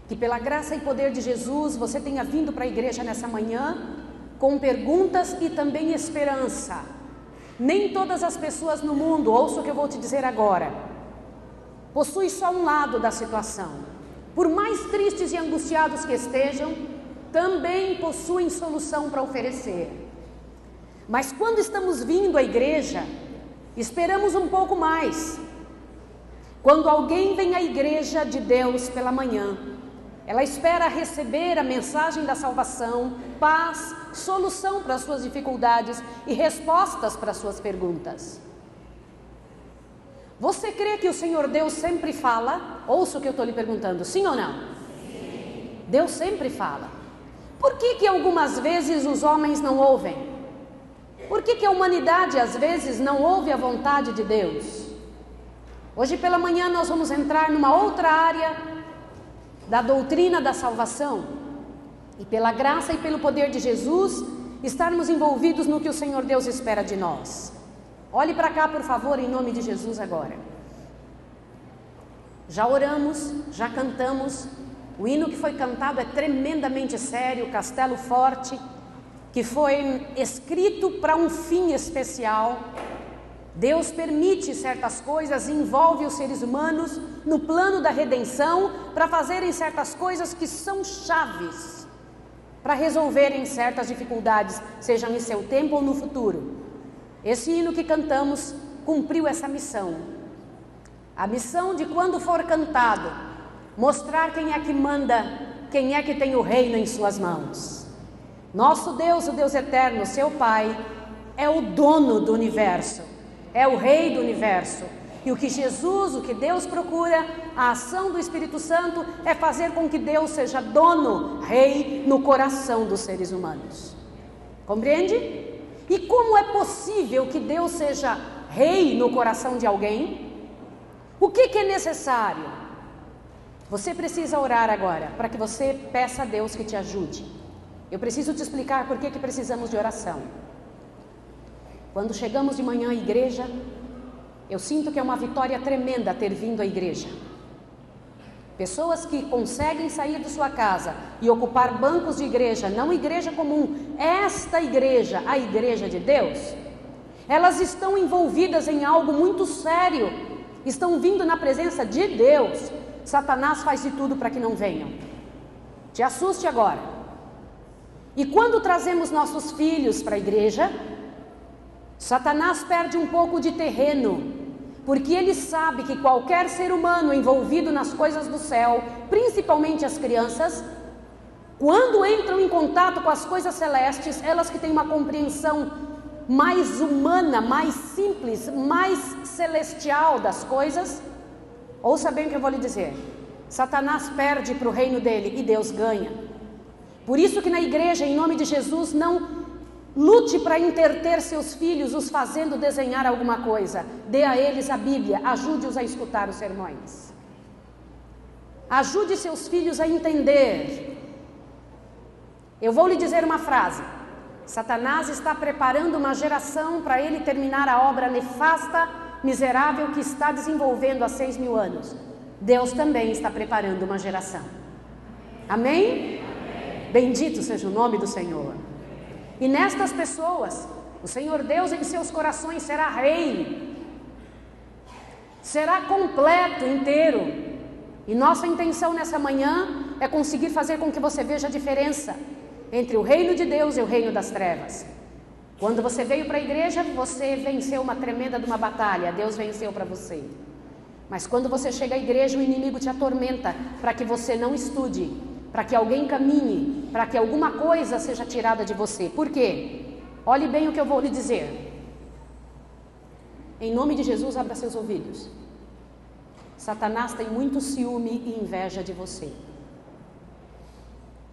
que pela graça e poder de Jesus você tenha vindo para a igreja nessa manhã com perguntas e também esperança. Nem todas as pessoas no mundo, ouça o que eu vou te dizer agora, possui só um lado da situação. Por mais tristes e angustiados que estejam, também possuem solução para oferecer. Mas quando estamos vindo à igreja, esperamos um pouco mais. Quando alguém vem à igreja de Deus pela manhã, ela espera receber a mensagem da salvação, paz, solução para as suas dificuldades e respostas para as suas perguntas. Você crê que o Senhor Deus sempre fala? Ouça o que eu estou lhe perguntando, sim ou não? Sim. Deus sempre fala. Por que algumas vezes os homens não ouvem? Por que a humanidade às vezes não ouve a vontade de Deus? Hoje pela manhã nós vamos entrar numa outra área da doutrina da salvação e pela graça e pelo poder de Jesus estarmos envolvidos no que o Senhor Deus espera de nós. Olhe para cá, por favor, em nome de Jesus agora. Já oramos, já cantamos. O hino que foi cantado é tremendamente sério, Castelo Forte, que foi escrito para um fim especial. Deus permite certas coisas e envolve os seres humanos no plano da redenção para fazerem certas coisas que são chaves para resolverem certas dificuldades, sejam em seu tempo ou no futuro. Esse hino que cantamos cumpriu essa missão. A missão de, quando for cantado, mostrar quem é que manda, quem é que tem o reino em suas mãos. Nosso Deus, o Deus eterno, seu Pai, é o dono do universo, é o Rei do universo. E o que Jesus, o que Deus procura, a ação do Espírito Santo, é fazer com que Deus seja dono, rei no coração dos seres humanos. Compreende? E como é possível que Deus seja rei no coração de alguém? O que é necessário? Você precisa orar agora, para que você peça a Deus que te ajude. Eu preciso te explicar por que precisamos de oração. Quando chegamos de manhã à igreja, eu sinto que é uma vitória tremenda ter vindo à igreja. Pessoas que conseguem sair de sua casa e ocupar bancos de igreja, não igreja comum, esta igreja, a igreja de Deus, elas estão envolvidas em algo muito sério, estão vindo na presença de Deus. Satanás faz de tudo para que não venham. Te assuste agora. E quando trazemos nossos filhos para a igreja, Satanás perde um pouco de terreno, porque ele sabe que qualquer ser humano envolvido nas coisas do céu, principalmente as crianças, quando entram em contato com as coisas celestes, elas que têm uma compreensão mais humana, mais simples, mais celestial das coisas, ouça bem o que eu vou lhe dizer, Satanás perde para o reino dele e Deus ganha. Por isso que na igreja, em nome de Jesus, não lute para entreter seus filhos, os fazendo desenhar alguma coisa. Dê a eles a Bíblia, ajude-os a escutar os sermões. Ajude seus filhos a entender. Eu vou lhe dizer uma frase. Satanás está preparando uma geração para ele terminar a obra nefasta, miserável que está desenvolvendo há 6.000 anos. Deus também está preparando uma geração. Amém? Bendito seja o nome do Senhor. E nestas pessoas, o Senhor Deus em seus corações será rei, será completo, inteiro. E nossa intenção nessa manhã é conseguir fazer com que você veja a diferença entre o reino de Deus e o reino das trevas. Quando você veio para a igreja, você venceu uma tremenda de uma batalha, Deus venceu para você. Mas quando você chega à igreja, o inimigo te atormenta para que você não estude, para que alguém caminhe, para que alguma coisa seja tirada de você. Por quê? Olhe bem o que eu vou lhe dizer. Em nome de Jesus, abra seus ouvidos. Satanás tem muito ciúme e inveja de você.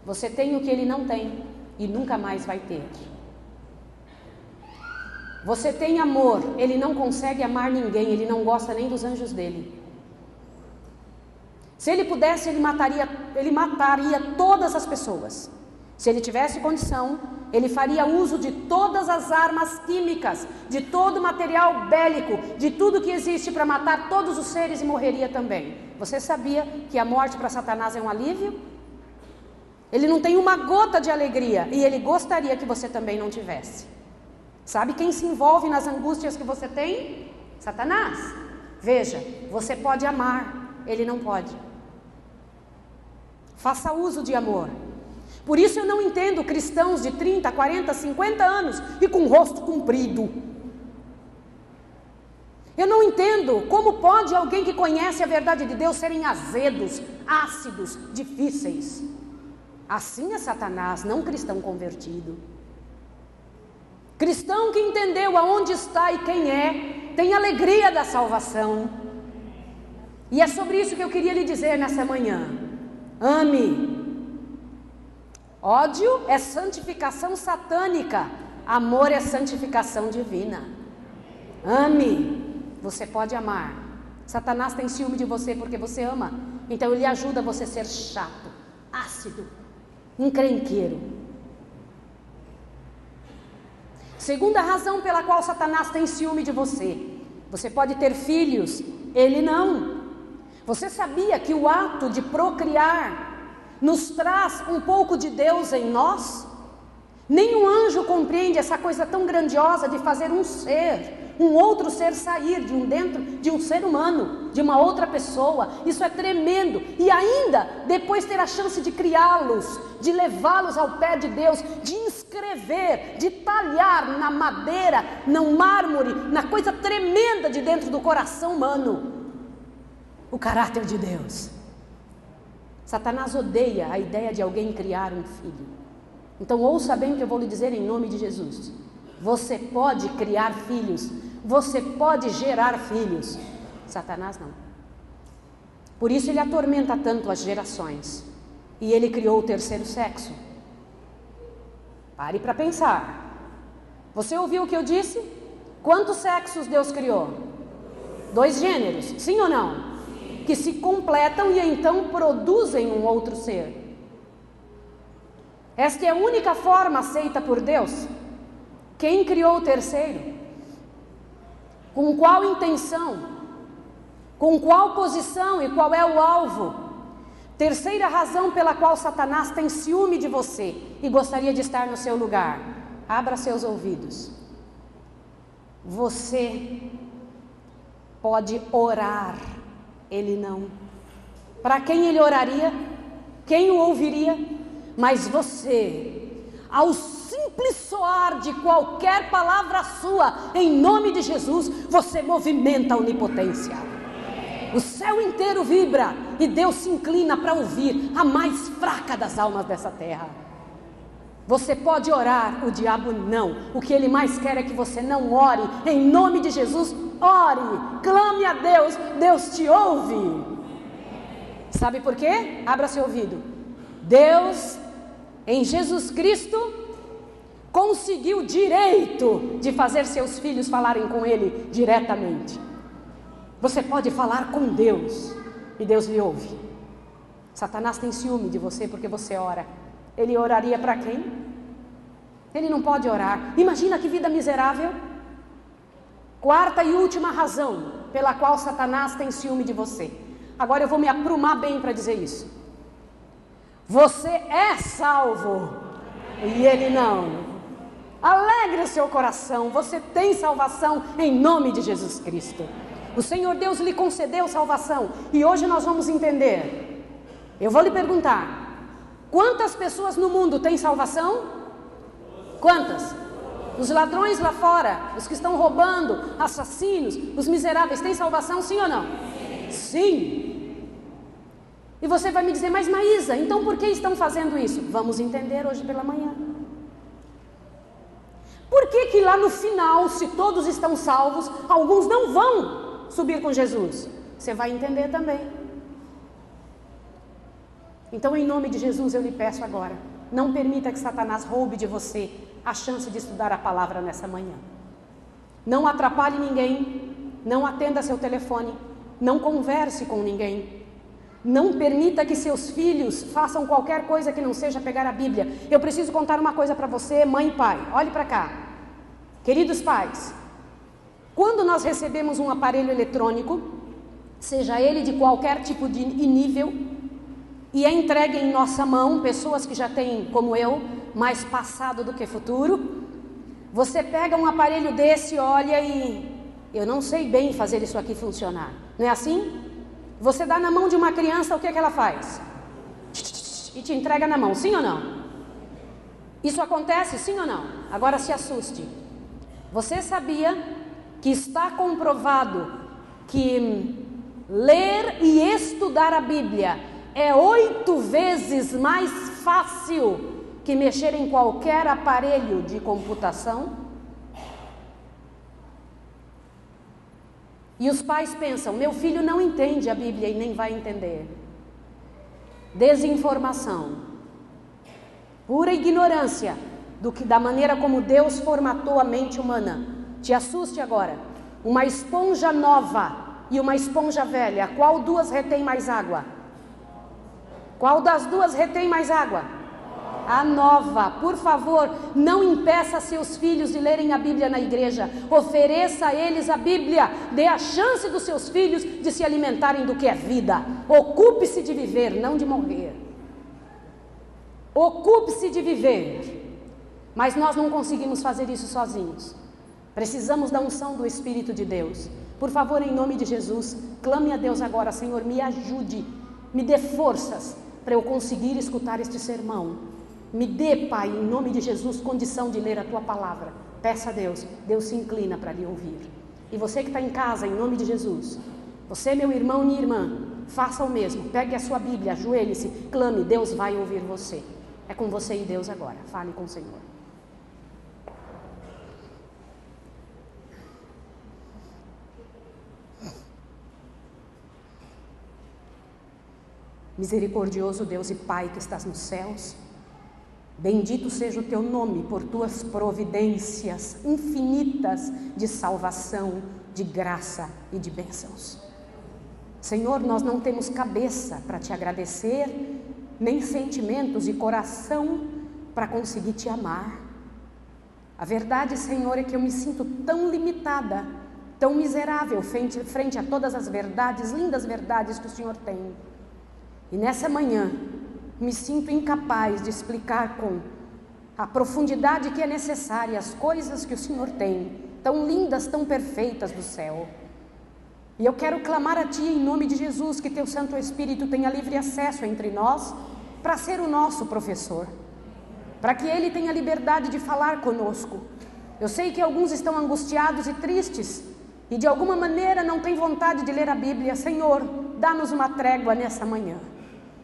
Você tem o que ele não tem e nunca mais vai ter. Você tem amor, ele não consegue amar ninguém, ele não gosta nem dos anjos dele. Se ele pudesse, ele mataria todas as pessoas. Se ele tivesse condição, ele faria uso de todas as armas químicas, de todo o material bélico, de tudo que existe para matar todos os seres e morreria também. Você sabia que a morte para Satanás é um alívio? Ele não tem uma gota de alegria e ele gostaria que você também não tivesse. Sabe quem se envolve nas angústias que você tem? Satanás. Veja, você pode amar, ele não pode. Faça uso de amor. Por isso eu não entendo cristãos de 30, 40, 50 anos e com o rosto comprido. Eu não entendo como pode alguém que conhece a verdade de Deus serem azedos, ácidos, difíceis. Assim é Satanás, não cristão convertido. Cristão que entendeu aonde está e quem é, tem alegria da salvação. E é sobre isso que eu queria lhe dizer nessa manhã. Ame. Ódio é santificação satânica, amor é santificação divina. Ame, você pode amar. Satanás tem ciúme de você porque você ama, então ele ajuda você a ser chato, ácido, encrenqueiro. Segunda razão pela qual Satanás tem ciúme de você: você pode ter filhos, ele não. Você sabia que o ato de procriar nos traz um pouco de Deus em nós? Nenhum anjo compreende essa coisa tão grandiosa de fazer um outro ser sair de dentro de um ser humano, de uma outra pessoa. Isso é tremendo. E ainda, depois ter a chance de criá-los, de levá-los ao pé de Deus, de inscrever, de talhar na madeira, no mármore, na coisa tremenda de dentro do coração humano, o caráter de Deus. Satanás odeia a ideia de alguém criar um filho. Então ouça bem o que eu vou lhe dizer em nome de Jesus. Você pode criar filhos, você pode gerar filhos. Satanás não. Por isso ele atormenta tanto as gerações. E ele criou o terceiro sexo. Pare para pensar. Você ouviu o que eu disse? Quantos sexos Deus criou? 2 gêneros, sim ou não? Que se completam e então produzem um outro ser. Esta é a única forma aceita por Deus. Quem criou o terceiro? Com qual intenção? Com qual posição e qual é o alvo? Terceira razão pela qual Satanás tem ciúme de você e gostaria de estar no seu lugar. Abra seus ouvidos. Você pode orar, ele não. Para quem ele oraria? Quem o ouviria? Mas você, ao simples soar de qualquer palavra sua, em nome de Jesus, você movimenta a onipotência. O céu inteiro vibra e Deus se inclina para ouvir a mais fraca das almas dessa terra. Você pode orar, o diabo não. O que ele mais quer é que você não ore. Em nome de Jesus, ore, clame a Deus, Deus te ouve. Sabe por quê? Abra seu ouvido. Deus, em Jesus Cristo, conseguiu direito de fazer seus filhos falarem com Ele diretamente. Você pode falar com Deus e Deus lhe ouve. Satanás tem ciúme de você porque você ora. Ele oraria para quem? Ele não pode orar. Imagina que vida miserável. Quarta e última razão pela qual Satanás tem ciúme de você. Agora eu vou me aprumar bem para dizer isso. Você é salvo e ele não. Alegre o seu coração, você tem salvação em nome de Jesus Cristo. O Senhor Deus lhe concedeu salvação e hoje nós vamos entender. Eu vou lhe perguntar: quantas pessoas no mundo têm salvação? Quantas? Os ladrões lá fora, os que estão roubando, assassinos, os miseráveis, têm salvação, sim ou não? Sim. E você vai me dizer: mas Maísa, então por que estão fazendo isso? Vamos entender hoje pela manhã. Por que lá no final, se todos estão salvos, alguns não vão subir com Jesus? Você vai entender também. Então, em nome de Jesus, eu lhe peço agora, não permita que Satanás roube de você a chance de estudar a palavra nessa manhã. Não atrapalhe ninguém, não atenda seu telefone, não converse com ninguém. Não permita que seus filhos façam qualquer coisa que não seja pegar a Bíblia. Eu preciso contar uma coisa para você, mãe e pai. Olhe para cá. Queridos pais, quando nós recebemos um aparelho eletrônico, seja ele de qualquer tipo de nível, e é entregue em nossa mão, pessoas que já têm, como eu, mais passado do que futuro, você pega um aparelho desse, olha e... eu não sei bem fazer isso aqui funcionar. Não é assim? Você dá na mão de uma criança, o que é que ela faz? E te entrega na mão, sim ou não? Isso acontece, sim ou não? Agora se assuste. Você sabia que está comprovado que ler e estudar a Bíblia é 8 vezes mais fácil que mexer em qualquer aparelho de computação? E os pais pensam, meu filho não entende a Bíblia e nem vai entender. Desinformação, pura ignorância da maneira como Deus formatou a mente humana. Te assuste agora, uma esponja nova e uma esponja velha, qual duas retém mais água? Qual das duas retém mais água? A nova. Por favor, não impeça seus filhos de lerem a Bíblia na igreja. Ofereça a eles a Bíblia. Dê a chance dos seus filhos de se alimentarem do que é vida. Ocupe-se de viver, não de morrer. Ocupe-se de viver. Mas nós não conseguimos fazer isso sozinhos. Precisamos da unção do Espírito de Deus. Por favor, em nome de Jesus, clame a Deus agora, Senhor, me ajude, me dê forças para eu conseguir escutar este sermão. Me dê, Pai, em nome de Jesus, condição de ler a Tua palavra. Peça a Deus, Deus se inclina para lhe ouvir. E você que está em casa, em nome de Jesus, você, meu irmão e minha irmã, faça o mesmo. Pegue a sua Bíblia, ajoelhe-se, clame, Deus vai ouvir você. É com você e Deus agora, fale com o Senhor. Misericordioso Deus e Pai que estás nos céus, bendito seja o teu nome por tuas providências infinitas de salvação, de graça e de bênçãos. Senhor, nós não temos cabeça para te agradecer, nem sentimentos e coração para conseguir te amar. A verdade, Senhor, é que eu me sinto tão limitada, tão miserável frente a todas as verdades, lindas verdades que o Senhor tem. E nessa manhã, me sinto incapaz de explicar com a profundidade que é necessária as coisas que o Senhor tem, tão lindas, tão perfeitas do céu. E eu quero clamar a Ti em nome de Jesus, que Teu Santo Espírito tenha livre acesso entre nós, para ser o nosso professor, para que Ele tenha liberdade de falar conosco. Eu sei que alguns estão angustiados e tristes, e de alguma maneira não têm vontade de ler a Bíblia. Senhor, dá-nos uma trégua nessa manhã.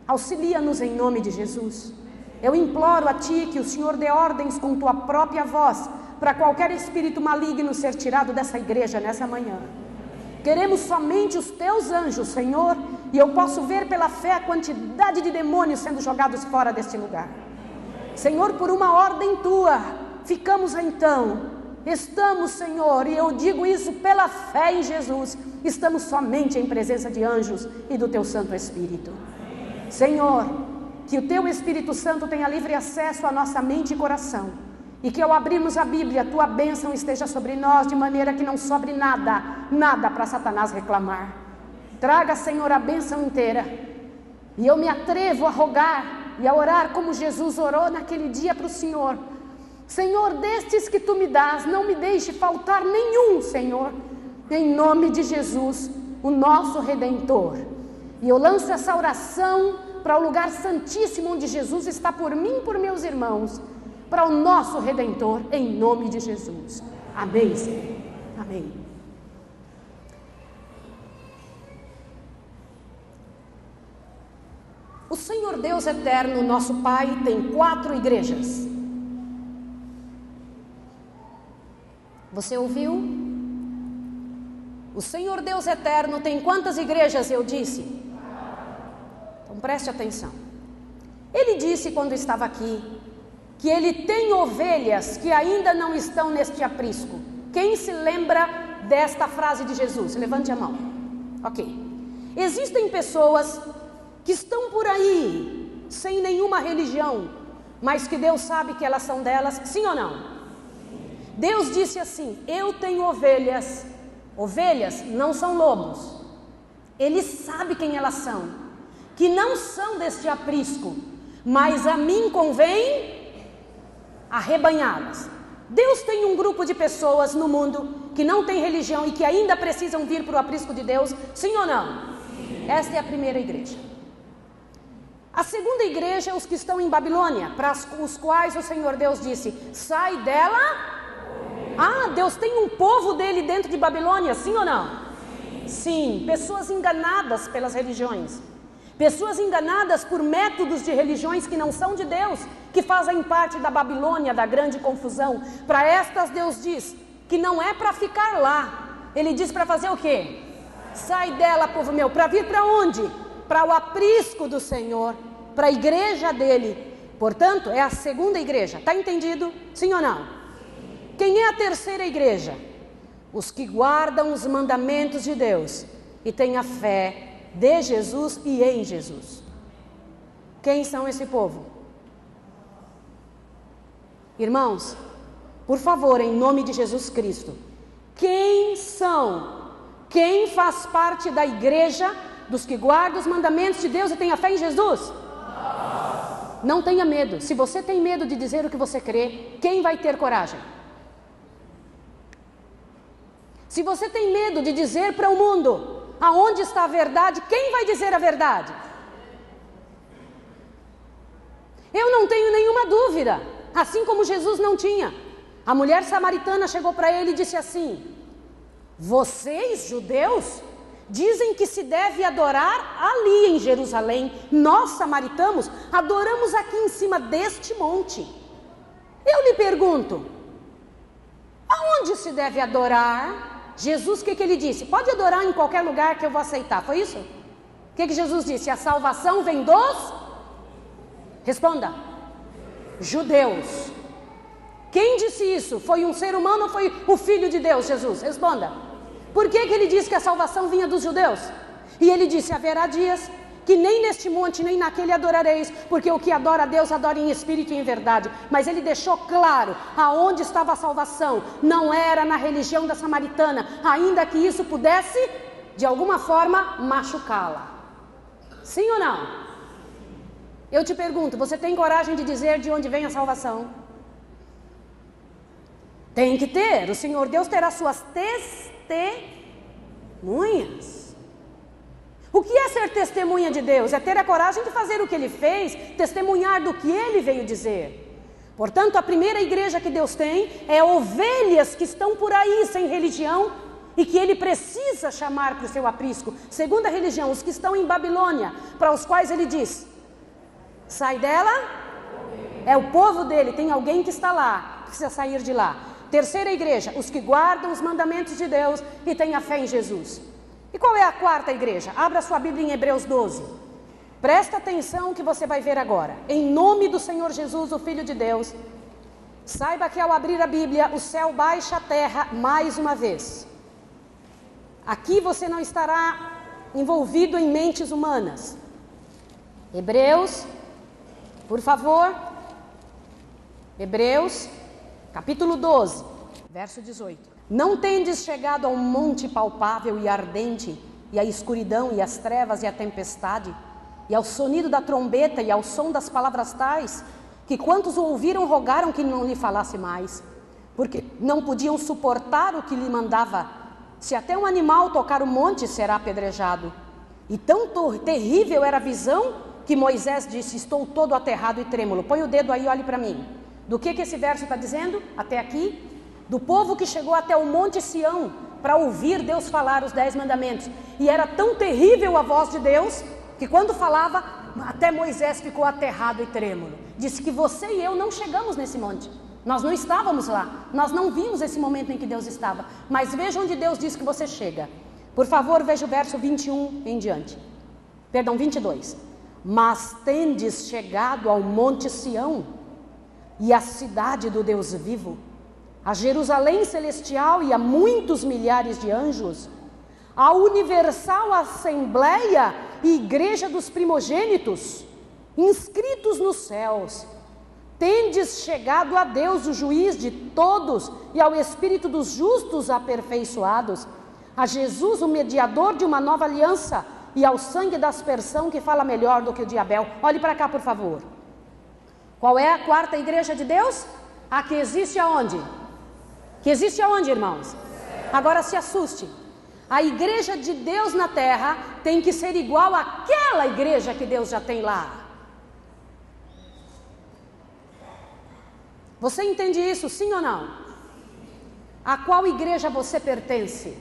Auxilia-nos em nome de Jesus. Eu imploro a Ti que o Senhor dê ordens com Tua própria voz para qualquer espírito maligno ser tirado dessa igreja nessa manhã. Queremos somente os Teus anjos, Senhor, e eu posso ver pela fé a quantidade de demônios sendo jogados fora deste lugar. Senhor, por uma ordem Tua, ficamos estamos, Senhor, e eu digo isso pela fé em Jesus, estamos somente em presença de anjos e do Teu Santo Espírito. Senhor, que o Teu Espírito Santo tenha livre acesso à nossa mente e coração, e que ao abrirmos a Bíblia, a Tua bênção esteja sobre nós, de maneira que não sobre nada para Satanás reclamar. Traga, Senhor, a bênção inteira, e eu me atrevo a rogar e a orar como Jesus orou naquele dia para o Senhor. Senhor, destes que Tu me dás, não me deixe faltar nenhum, Senhor, em nome de Jesus, o nosso Redentor. E eu lanço essa oração para o lugar santíssimo onde Jesus está por mim e por meus irmãos, para o nosso Redentor, em nome de Jesus. Amém, Senhor. Amém. O Senhor Deus eterno, nosso Pai, tem 4 igrejas. Você ouviu? O Senhor Deus eterno tem quantas igrejas, eu disse? Então preste atenção. Ele disse quando estava aqui, que Ele tem ovelhas que ainda não estão neste aprisco. Quem se lembra desta frase de Jesus? Levante a mão. Ok. Existem pessoas que estão por aí, sem nenhuma religião, mas que Deus sabe que elas são delas, sim ou não? Deus disse assim: eu tenho ovelhas. Ovelhas não são lobos. Ele sabe quem elas são, que não são deste aprisco, mas a mim convém arrebanhá-las. Deus tem um grupo de pessoas no mundo que não tem religião e que ainda precisam vir para o aprisco de Deus, sim ou não? Esta é a primeira igreja. A segunda igreja é os que estão em Babilônia, para os quais o Senhor Deus disse: sai dela. Ah, Deus tem um povo dele dentro de Babilônia, sim ou não? Sim, pessoas enganadas pelas religiões, pessoas enganadas por métodos de religiões que não são de Deus, que fazem parte da Babilônia, da grande confusão. Para estas Deus diz que não é para ficar lá. Ele diz para fazer o quê? Sai dela, povo meu. Para vir para onde? Para o aprisco do Senhor, para a igreja dele. Portanto, é a segunda igreja. Está entendido? Sim ou não? Quem é a terceira igreja? Os que guardam os mandamentos de Deus e têm a fé de Jesus e em Jesus. Quem são esse povo? Irmãos, por favor, em nome de Jesus Cristo, quem são? Quem faz parte da igreja dos que guardam os mandamentos de Deus e tem a fé em Jesus? Não tenha medo. Se você tem medo de dizer o que você crê, quem vai ter coragem? Se você tem medo de dizer para o mundo aonde está a verdade, quem vai dizer a verdade? Eu não tenho nenhuma dúvida, assim como Jesus não tinha. A mulher samaritana chegou para ele e disse assim: vocês, judeus, dizem que se deve adorar ali em Jerusalém. Nós, samaritanos, adoramos aqui em cima deste monte. Eu lhe pergunto, aonde se deve adorar? Jesus, o que ele disse? Pode adorar em qualquer lugar que eu vou aceitar, foi isso? O que Jesus disse? A salvação vem dos... Responda. Judeus. Quem disse isso? Foi um ser humano ou foi o Filho de Deus, Jesus? Responda. Por que ele disse que a salvação vinha dos judeus? E ele disse: haverá dias que nem neste monte nem naquele adorareis, porque o que adora a Deus adora em espírito e em verdade. Mas ele deixou claro aonde estava a salvação. Não era na religião da samaritana, ainda que isso pudesse de alguma forma machucá-la. Sim ou não? Eu te pergunto, você tem coragem de dizer de onde vem a salvação? Tem que ter. O Senhor Deus terá suas testemunhas. O que é ser testemunha de Deus? É ter a coragem de fazer o que Ele fez, testemunhar do que Ele veio dizer. Portanto, a primeira igreja que Deus tem é ovelhas que estão por aí sem religião e que Ele precisa chamar para o seu aprisco. Segunda religião, os que estão em Babilônia, para os quais Ele diz: sai dela, é o povo dele, tem alguém que está lá, precisa sair de lá. Terceira igreja, os que guardam os mandamentos de Deus e têm a fé em Jesus. E qual é a quarta igreja? Abra sua Bíblia em Hebreus 12. Presta atenção que você vai ver agora. Em nome do Senhor Jesus, o Filho de Deus, saiba que ao abrir a Bíblia, o céu baixa a terra mais uma vez. Aqui você não estará envolvido em mentes humanas. Hebreus, por favor. Hebreus, capítulo 12, verso 18. Não tendes chegado ao monte palpável e ardente, e à escuridão, e às trevas, e à tempestade, e ao sonido da trombeta, e ao som das palavras tais, que quantos o ouviram rogaram que não lhe falasse mais, porque não podiam suportar o que lhe mandava. Se até um animal tocar o monte, será apedrejado. E tão terrível era a visão, que Moisés disse: estou todo aterrado e trêmulo. Põe o dedo aí, olhe para mim. Do que esse verso está dizendo até aqui? Do povo que chegou até o Monte Sião para ouvir Deus falar os 10 mandamentos. E era tão terrível a voz de Deus, que quando falava, até Moisés ficou aterrado e trêmulo. Disse que você e eu não chegamos nesse monte. Nós não estávamos lá. Nós não vimos esse momento em que Deus estava. Mas veja onde Deus diz que você chega. Por favor, veja o verso 21 em diante. Perdão, 22. Mas tendes chegado ao Monte Sião e à cidade do Deus vivo, a Jerusalém celestial e a muitos milhares de anjos, a universal assembleia e igreja dos primogênitos, inscritos nos céus. Tendes chegado a Deus, o juiz de todos, e ao Espírito dos justos aperfeiçoados, a Jesus, o mediador de uma nova aliança, e ao sangue da aspersão que fala melhor do que o de Abel. Olhe para cá, por favor. Qual é a quarta igreja de Deus? A que existe aonde? Que existe aonde, irmãos? Agora se assuste. A igreja de Deus na terra tem que ser igual àquela igreja que Deus já tem lá. Você entende isso, sim ou não? A qual igreja você pertence?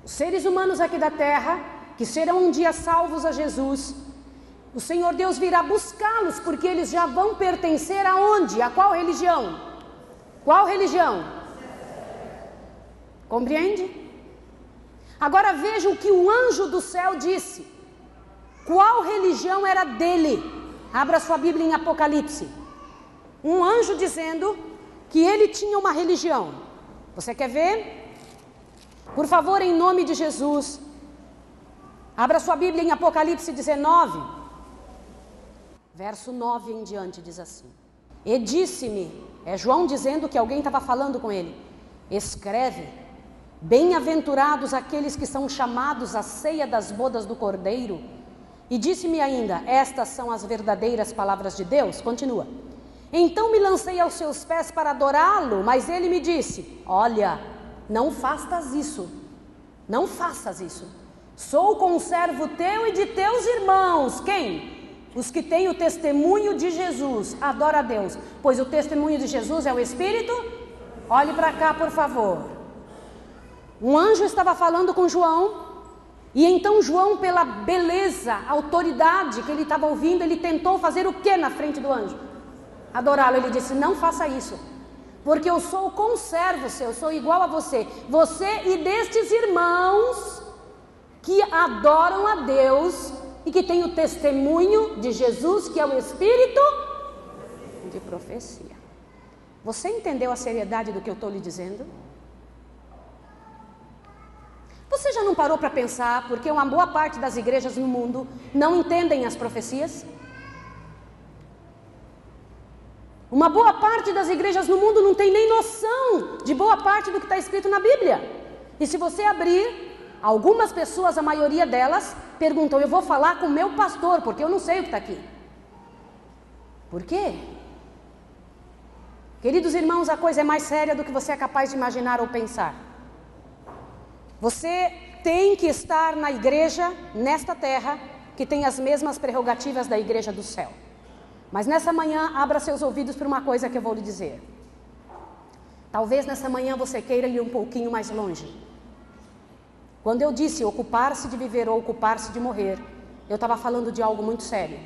Os seres humanos aqui da terra, que serão um dia salvos a Jesus, o Senhor Deus virá buscá-los, porque eles já vão pertencer aonde? A qual religião? Qual religião? Compreende? Agora veja o que o anjo do céu disse. Qual religião era dele? Abra sua Bíblia em Apocalipse. Um anjo dizendo que ele tinha uma religião. Você quer ver? Por favor, em nome de Jesus, abra sua Bíblia em Apocalipse 19, verso 9 em diante, diz assim: E disse-me, é João dizendo que alguém estava falando com ele, escreve, bem-aventurados aqueles que são chamados à ceia das bodas do Cordeiro. E disse-me ainda, estas são as verdadeiras palavras de Deus. Continua. Então me lancei aos seus pés para adorá-lo, mas ele me disse, olha, não faças isso, não faças isso. Sou conservo teu e de teus irmãos. Quem? Os que têm o testemunho de Jesus. Adora a Deus, pois o testemunho de Jesus é o Espírito. Olhe para cá, por favor. Um anjo estava falando com João, e então João, pela beleza, autoridade que ele estava ouvindo, ele tentou fazer o que na frente do anjo? Adorá-lo. Ele disse, não faça isso, porque eu sou conservo seu, eu sou igual a você, e destes irmãos que adoram a Deus e que têm o testemunho de Jesus, que é o Espírito de profecia. Você entendeu a seriedade do que eu estou lhe dizendo? Você já não parou para pensar porque uma boa parte das igrejas no mundo não entendem as profecias? Uma boa parte das igrejas no mundo não tem nem noção de boa parte do que está escrito na Bíblia. E se você abrir, algumas pessoas, a maioria delas, perguntam, eu vou falar com o meu pastor, porque eu não sei o que está aqui. Por quê? Queridos irmãos, a coisa é mais séria do que você é capaz de imaginar ou pensar. Você tem que estar na igreja, nesta terra, que tem as mesmas prerrogativas da igreja do céu. Mas nessa manhã, abra seus ouvidos para uma coisa que eu vou lhe dizer. Talvez nessa manhã você queira ir um pouquinho mais longe. Quando eu disse ocupar-se de viver ou ocupar-se de morrer, eu estava falando de algo muito sério.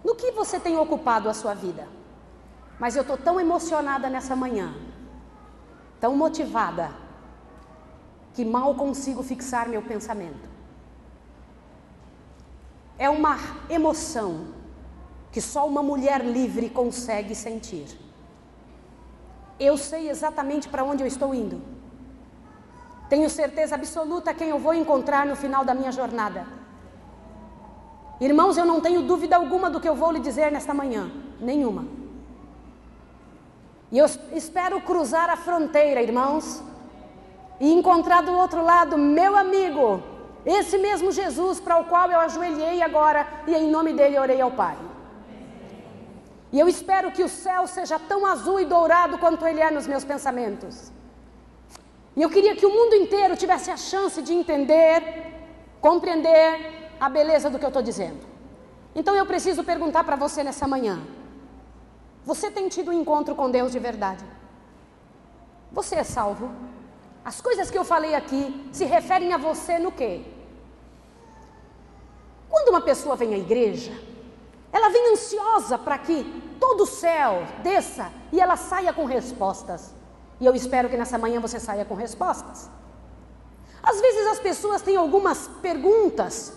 No que você tem ocupado a sua vida? Mas eu estou tão emocionada nessa manhã, tão motivada, que mal consigo fixar meu pensamento. É uma emoção que só uma mulher livre consegue sentir. Eu sei exatamente para onde eu estou indo. Tenho certeza absoluta quem eu vou encontrar no final da minha jornada. Irmãos, eu não tenho dúvida alguma do que eu vou lhe dizer nesta manhã. Nenhuma. E eu espero cruzar a fronteira, irmãos, e encontrar do outro lado meu amigo, esse mesmo Jesus para o qual eu ajoelhei agora e em nome dele orei ao Pai. E eu espero que o céu seja tão azul e dourado quanto ele é nos meus pensamentos. E eu queria que o mundo inteiro tivesse a chance de entender, compreender a beleza do que eu estou dizendo. Então eu preciso perguntar para você nessa manhã. Você tem tido um encontro com Deus de verdade? Você é salvo? As coisas que eu falei aqui se referem a você no quê? Quando uma pessoa vem à igreja, ela vem ansiosa para que todo o céu desça e ela saia com respostas. E eu espero que nessa manhã você saia com respostas. Às vezes as pessoas têm algumas perguntas,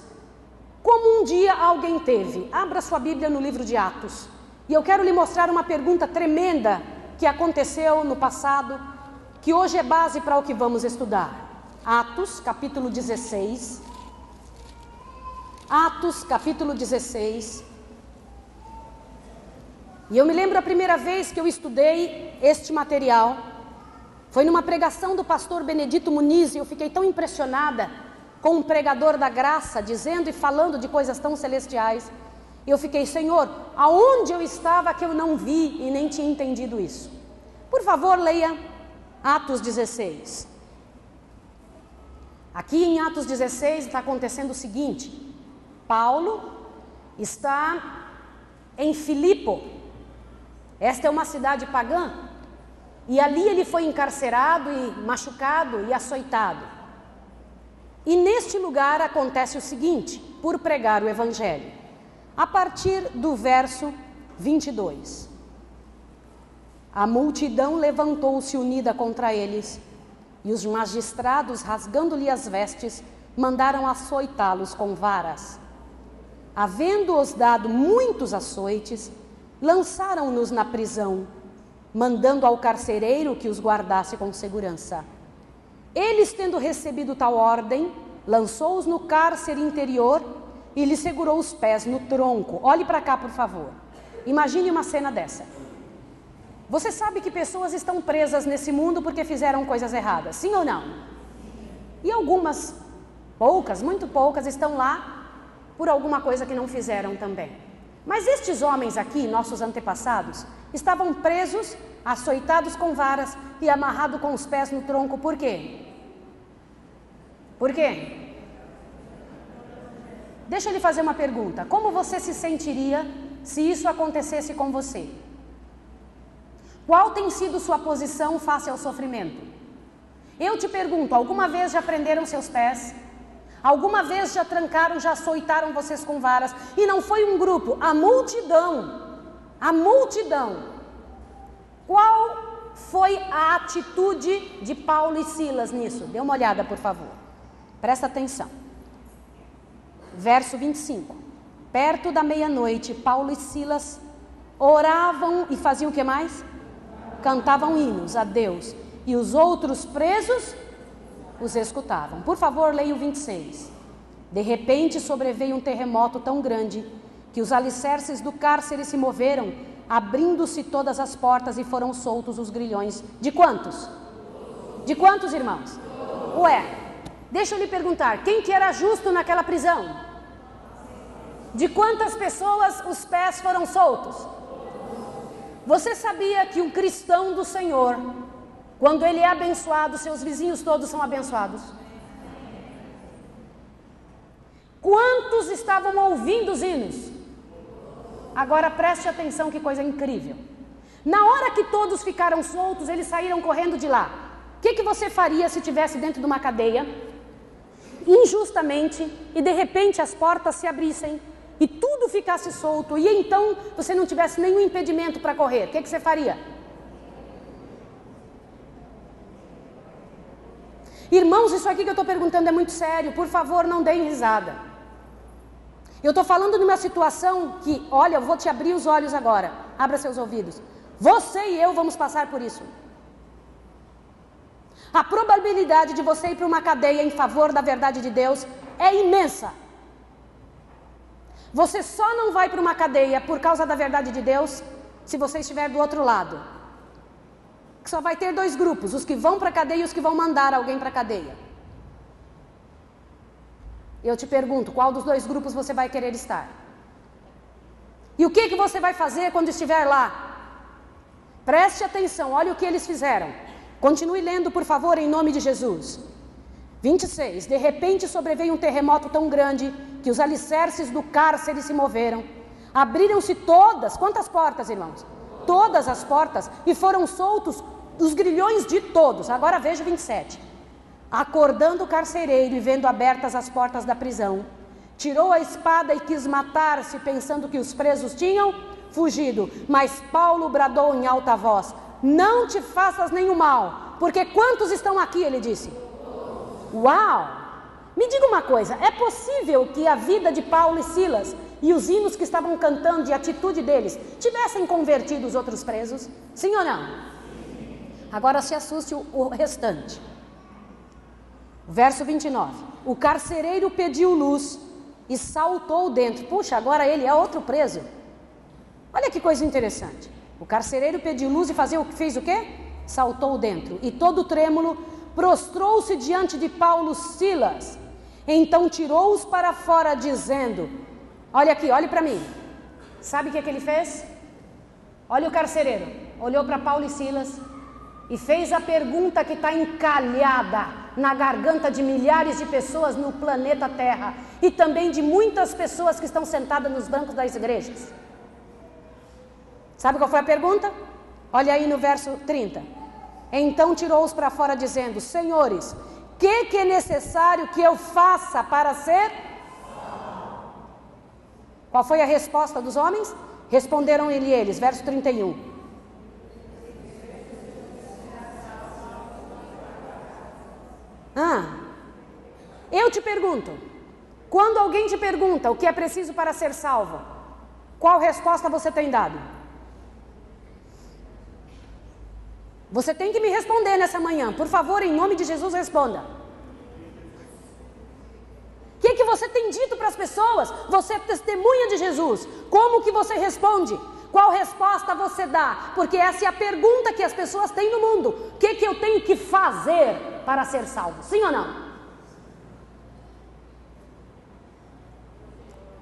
como um dia alguém teve. Abra sua Bíblia no livro de Atos. E eu quero lhe mostrar uma pergunta tremenda que aconteceu no passado, que hoje é base para o que vamos estudar. Atos, capítulo 16. Atos, capítulo 16. E eu me lembro a primeira vez que eu estudei este material, foi numa pregação do pastor Benedito Muniz, e eu fiquei tão impressionada com um pregador da graça, dizendo e falando de coisas tão celestiais. E eu fiquei, Senhor, aonde eu estava que eu não vi e nem tinha entendido isso? Por favor, leia Atos 16. Aqui em Atos 16 está acontecendo o seguinte: Paulo está em Filipo. Esta é uma cidade pagã. E ali ele foi encarcerado e machucado e açoitado. E neste lugar acontece o seguinte, por pregar o evangelho. A partir do verso 22. A multidão levantou-se unida contra eles, e os magistrados, rasgando-lhe as vestes, mandaram açoitá-los com varas. Havendo-os dado muitos açoites, lançaram-nos na prisão, mandando ao carcereiro que os guardasse com segurança. Eles, tendo recebido tal ordem, lançou-os no cárcere interior e lhe segurou os pés no tronco. Olhe para cá, por favor. Imagine uma cena dessa. Você sabe que pessoas estão presas nesse mundo porque fizeram coisas erradas, sim ou não? E algumas, poucas, muito poucas, estão lá por alguma coisa que não fizeram também. Mas estes homens aqui, nossos antepassados, estavam presos, açoitados com varas e amarrados com os pés no tronco. Por quê? Por quê? Deixa eu lhe fazer uma pergunta. Como você se sentiria se isso acontecesse com você? Qual tem sido sua posição face ao sofrimento? Eu te pergunto, alguma vez já prenderam seus pés? Alguma vez já trancaram, já açoitaram vocês com varas? E não foi um grupo, a multidão. A multidão. Qual foi a atitude de Paulo e Silas nisso? Dê uma olhada, por favor. Presta atenção. Verso 25. Perto da meia-noite, Paulo e Silas oravam e faziam o que mais? Cantavam hinos a Deus. E os outros presos os escutavam. Por favor, leia o 26. De repente sobreveio um terremoto tão grande que os alicerces do cárcere se moveram, abrindo-se todas as portas e foram soltos os grilhões. De quantos? De quantos, irmãos? Ué, deixa eu lhe perguntar, quem que era justo naquela prisão? De quantas pessoas os pés foram soltos? Você sabia que um cristão do Senhor, quando ele é abençoado, seus vizinhos todos são abençoados? Quantos estavam ouvindo os hinos? Agora preste atenção, que coisa incrível. Na hora que todos ficaram soltos, eles saíram correndo de lá. O que você faria se estivesse dentro de uma cadeia, injustamente, e de repente as portas se abrissem e tudo ficasse solto, e então você não tivesse nenhum impedimento para correr? O que você faria? Irmãos, isso aqui que eu estou perguntando é muito sério. Por favor, não deem risada. Eu estou falando de uma situação que, olha, eu vou te abrir os olhos agora. Abra seus ouvidos. Você e eu vamos passar por isso. A probabilidade de você ir para uma cadeia em favor da verdade de Deus é imensa. Você só não vai para uma cadeia por causa da verdade de Deus se você estiver do outro lado. Só vai ter dois grupos, os que vão para a cadeia e os que vão mandar alguém para a cadeia. Eu te pergunto, qual dos dois grupos você vai querer estar? E o que você vai fazer quando estiver lá? Preste atenção, olha o que eles fizeram. Continue lendo, por favor, em nome de Jesus. 26. De repente sobreveio um terremoto tão grande que os alicerces do cárcere se moveram. Abriram-se todas, quantas portas, irmãos? Todas as portas, e foram soltos os grilhões de todos. Agora veja o 27. Acordando o carcereiro e vendo abertas as portas da prisão, tirou a espada e quis matar-se, pensando que os presos tinham fugido. Mas Paulo bradou em alta voz: não te faças nenhum mal, porque quantos estão aqui? Ele disse. Uau! Me diga uma coisa, é possível que a vida de Paulo e Silas e os hinos que estavam cantando e a atitude deles tivessem convertido os outros presos? Sim ou não? Agora se assuste o restante. Verso 29. O carcereiro pediu luz e saltou dentro. Puxa, agora ele é outro preso. Olha que coisa interessante. O carcereiro pediu luz e fez o quê? Saltou dentro. E todo trêmulo prostrou-se diante de Paulo e Silas. Então tirou-os para fora, dizendo: olha aqui, olhe para mim. Sabe o que ele fez? Olha o carcereiro. Olhou para Paulo e Silas e fez a pergunta que está encalhada na garganta de milhares de pessoas no planeta Terra e também de muitas pessoas que estão sentadas nos bancos das igrejas. Sabe qual foi a pergunta? Olha aí no verso 30. Então tirou-os para fora, dizendo: senhores, o que é necessário que eu faça para ser? Qual foi a resposta dos homens? Responderam-lhe eles, verso 31. Eu te pergunto, quando alguém te pergunta o que é preciso para ser salvo, qual resposta você tem dado? Você tem que me responder nessa manhã, por favor, em nome de Jesus, responda. O que você tem dito para as pessoas? Você é testemunha de Jesus. Como que você responde? Qual resposta você dá? Porque essa é a pergunta que as pessoas têm no mundo. O que eu tenho que fazer para ser salvo? Sim ou não?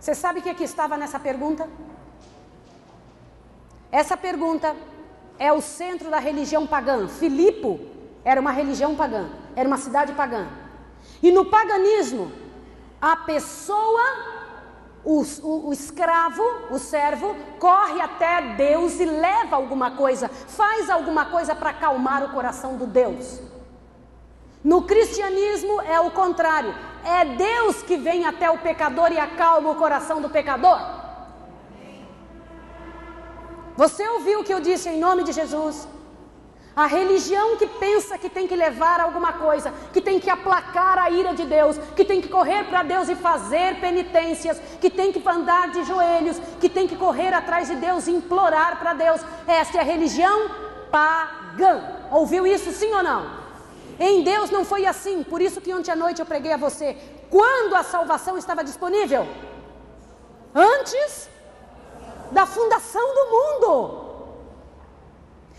Você sabe o que estava nessa pergunta? Essa pergunta é o centro da religião pagã. Filipe era uma religião pagã, era uma cidade pagã. E no paganismo, a pessoa, o escravo, o servo, corre até Deus e leva alguma coisa, faz alguma coisa para acalmar o coração do Deus. No cristianismo é o contrário, é Deus que vem até o pecador e acalma o coração do pecador. Você ouviu o que eu disse em nome de Jesus? A religião que pensa que tem que levar alguma coisa, que tem que aplacar a ira de Deus, que tem que correr para Deus e fazer penitências, que tem que andar de joelhos, que tem que correr atrás de Deus e implorar para Deus. Essa é a religião pagã. Ouviu isso, sim ou não? Em Deus não foi assim. Por isso que ontem à noite eu preguei a você. Quando a salvação estava disponível? Antes da fundação do mundo.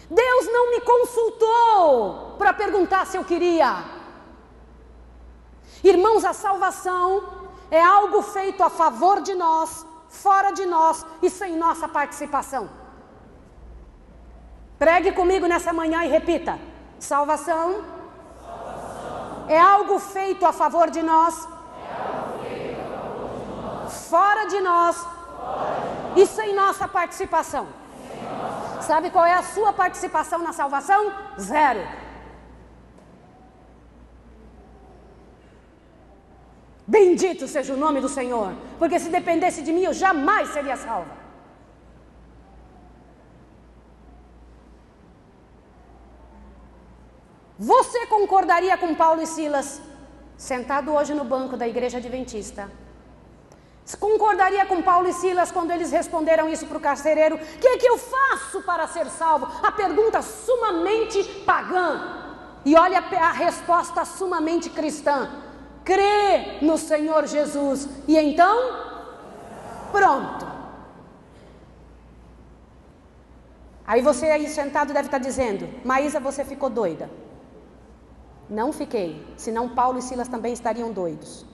Deus não me consultou para perguntar se eu queria. Irmãos, a salvação é algo feito a favor de nós, fora de nós e sem nossa participação. Pregue comigo nessa manhã e repita: salvação é algo feito a favor de nós, fora de nós e sem nossa participação. Sabe qual é a sua participação na salvação? Zero. Bendito seja o nome do Senhor, porque se dependesse de mim eu jamais seria salva. Você concordaria com Paulo e Silas, sentado hoje no banco da igreja adventista? Concordaria com Paulo e Silas quando eles responderam isso para o carcereiro? O que eu faço para ser salvo? A pergunta sumamente pagã. E olha a resposta sumamente cristã: crê no Senhor Jesus e então, pronto. Aí você aí sentado deve estar dizendo: Maísa, você ficou doida. Não fiquei, senão Paulo e Silas também estariam doidos.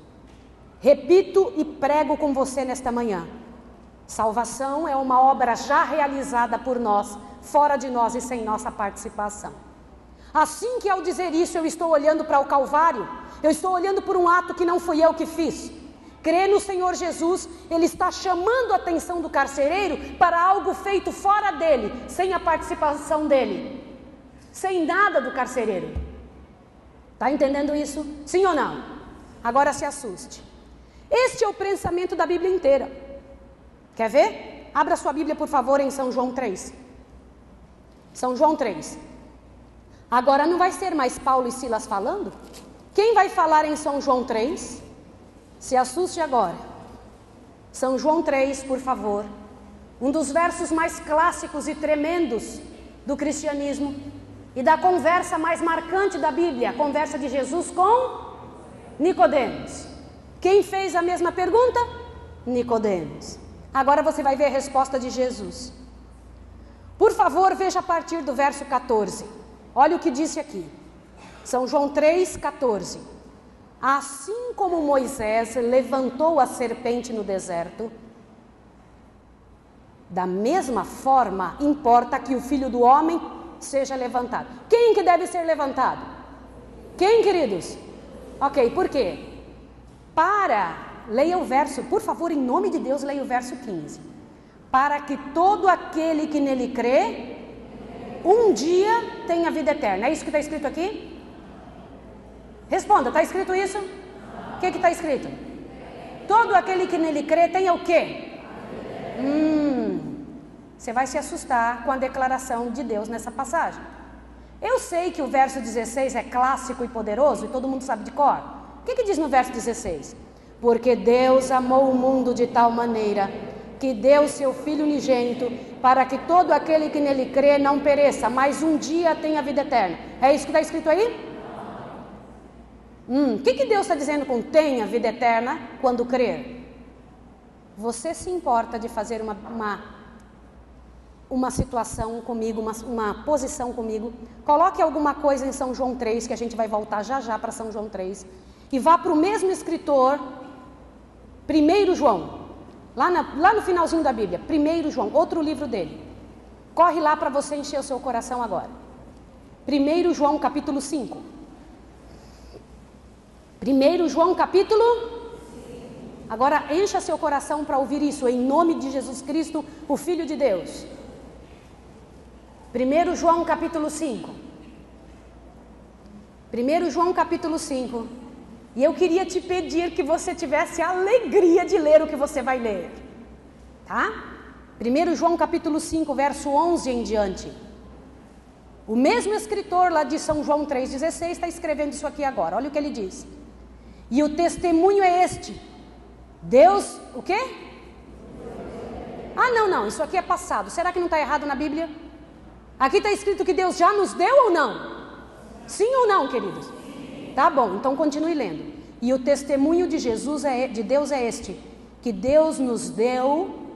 Repito e prego com você nesta manhã: salvação é uma obra já realizada por nós, fora de nós e sem nossa participação. Assim que ao dizer isso eu estou olhando para o Calvário, eu estou olhando por um ato que não fui eu que fiz. Crer no Senhor Jesus, Ele está chamando a atenção do carcereiro para algo feito fora dele, sem a participação dele, sem nada do carcereiro. Está entendendo isso? Sim ou não? Agora se assuste. Este é o pensamento da Bíblia inteira. Quer ver? Abra sua Bíblia, por favor, em São João 3. São João 3. Agora não vai ser mais Paulo e Silas falando? Quem vai falar em São João 3? Se assuste agora. São João 3, por favor. Um dos versos mais clássicos e tremendos do cristianismo e da conversa mais marcante da Bíblia, a conversa de Jesus com Nicodemos. Quem fez a mesma pergunta? Nicodemos. Agora você vai ver a resposta de Jesus. Por favor, veja a partir do verso 14. Olha o que disse aqui. São João 3,14. Assim como Moisés levantou a serpente no deserto, da mesma forma importa que o Filho do Homem seja levantado. Quem que deve ser levantado? Quem, queridos? Ok, por quê? Leia o verso, por favor, em nome de Deus, leia o verso 15. Para que todo aquele que nele crê, um dia tenha vida eterna. É isso que está escrito aqui? Responda, está escrito isso? O que está escrito? Todo aquele que nele crê tenha o quê? Você vai se assustar com a declaração de Deus nessa passagem. Eu sei que o verso 16 é clássico e poderoso e todo mundo sabe de cor. O que diz no verso 16? Porque Deus amou o mundo de tal maneira que deu seu Filho unigênito para que todo aquele que nele crê não pereça, mas um dia tenha vida eterna. É isso que está escrito aí? O que Deus está dizendo com tenha vida eterna quando crer? Você se importa de fazer uma situação comigo, uma posição comigo? Coloque alguma coisa em São João 3, que a gente vai voltar já para São João 3, e vá para o mesmo escritor, 1 João, lá no finalzinho da Bíblia, 1 João, outro livro dele. Corre lá para você encher o seu coração agora. 1 João capítulo 5. 1 João capítulo. Agora encha seu coração para ouvir isso, em nome de Jesus Cristo, o Filho de Deus. 1 João capítulo 5. 1 João capítulo 5. E eu queria te pedir que você tivesse a alegria de ler o que você vai ler. Tá? 1 João capítulo 5, verso 11 em diante. O mesmo escritor lá de São João 3,16 está escrevendo isso aqui agora. Olha o que ele diz. E o testemunho é este. Deus, o quê? Não, isso aqui é passado. Será que não está errado na Bíblia? Aqui está escrito que Deus já nos deu ou não? Sim ou não, queridos? Tá bom, então continue lendo. E o testemunho de de Deus é este, que Deus nos deu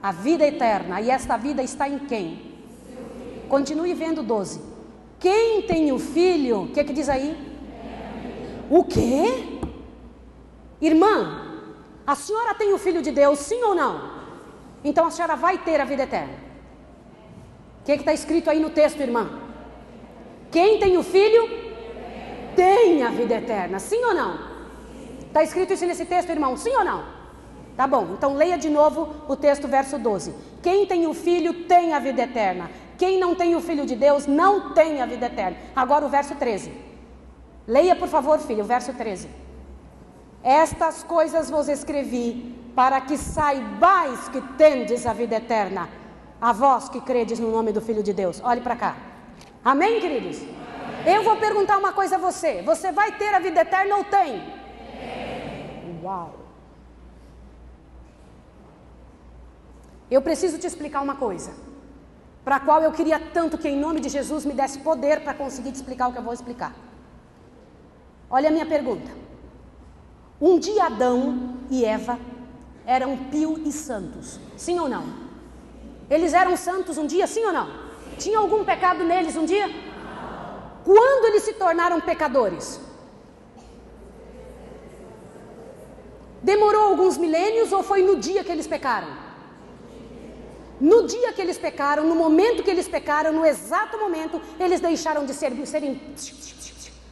a vida eterna. E esta vida está em quem? Continue vendo 12. Quem tem o Filho, o que diz aí? O quê? Irmã, a senhora tem o Filho de Deus, sim ou não? Então a senhora vai ter a vida eterna. O que está escrito aí no texto, irmã? Quem tem o Filho, tem a vida eterna, sim ou não? Está escrito isso nesse texto, irmão, sim ou não? Tá bom, então leia de novo o texto, verso 12. Quem tem o Filho, tem a vida eterna. Quem não tem o Filho de Deus, não tem a vida eterna. Agora o verso 13. Leia, por favor, filho, o verso 13. Estas coisas vos escrevi, para que saibais que tendes a vida eterna, a vós que credes no nome do Filho de Deus. Olhe para cá. Amém, queridos? Amém. Eu vou perguntar uma coisa a você. Você vai ter a vida eterna ou tem? Tem. Uau! Eu preciso te explicar uma coisa, para a qual eu queria tanto que em nome de Jesus me desse poder para conseguir te explicar o que eu vou explicar. Olha a minha pergunta. Um dia Adão e Eva eram pios e santos, sim ou não? Eles eram santos um dia, sim ou não? Tinha algum pecado neles um dia? Quando eles se tornaram pecadores? Demorou alguns milênios ou foi no dia que eles pecaram? No dia que eles pecaram, no momento que eles pecaram, no exato momento, eles deixaram de serem...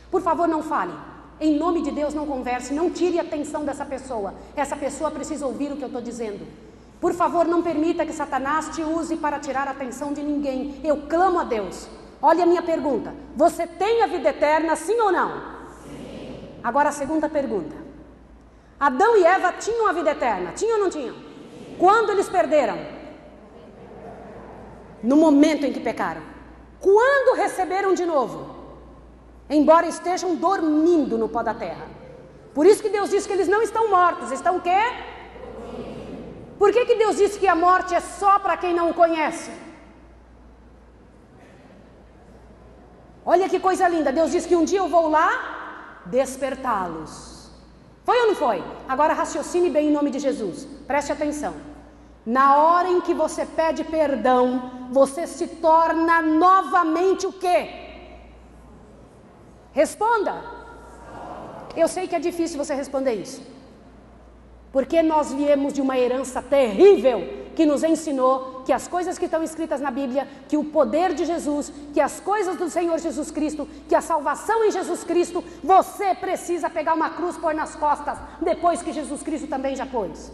Por favor, não fale. Em nome de Deus, não converse, não tire a atenção dessa pessoa. Essa pessoa precisa ouvir o que eu estou dizendo. Por favor, não permita que Satanás te use para tirar a atenção de ninguém. Eu clamo a Deus. Olha a minha pergunta. Você tem a vida eterna, sim ou não? Sim. Agora a segunda pergunta. Adão e Eva tinham a vida eterna, tinham ou não tinham? Sim. Quando eles perderam? No momento em que pecaram. Quando receberam de novo? Embora estejam dormindo no pó da terra. Por isso que Deus diz que eles não estão mortos. Estão o quê? Por que Deus disse que a morte é só para quem não o conhece? Olha que coisa linda. Deus diz que um dia eu vou lá despertá-los. Foi ou não foi? Agora raciocine bem em nome de Jesus. Preste atenção. Na hora em que você pede perdão, você se torna novamente o quê? Responda. Eu sei que é difícil você responder isso. Porque nós viemos de uma herança terrível que nos ensinou que as coisas que estão escritas na Bíblia, que o poder de Jesus, que as coisas do Senhor Jesus Cristo, que a salvação em Jesus Cristo, você precisa pegar uma cruz e pôr nas costas, depois que Jesus Cristo também já pôs.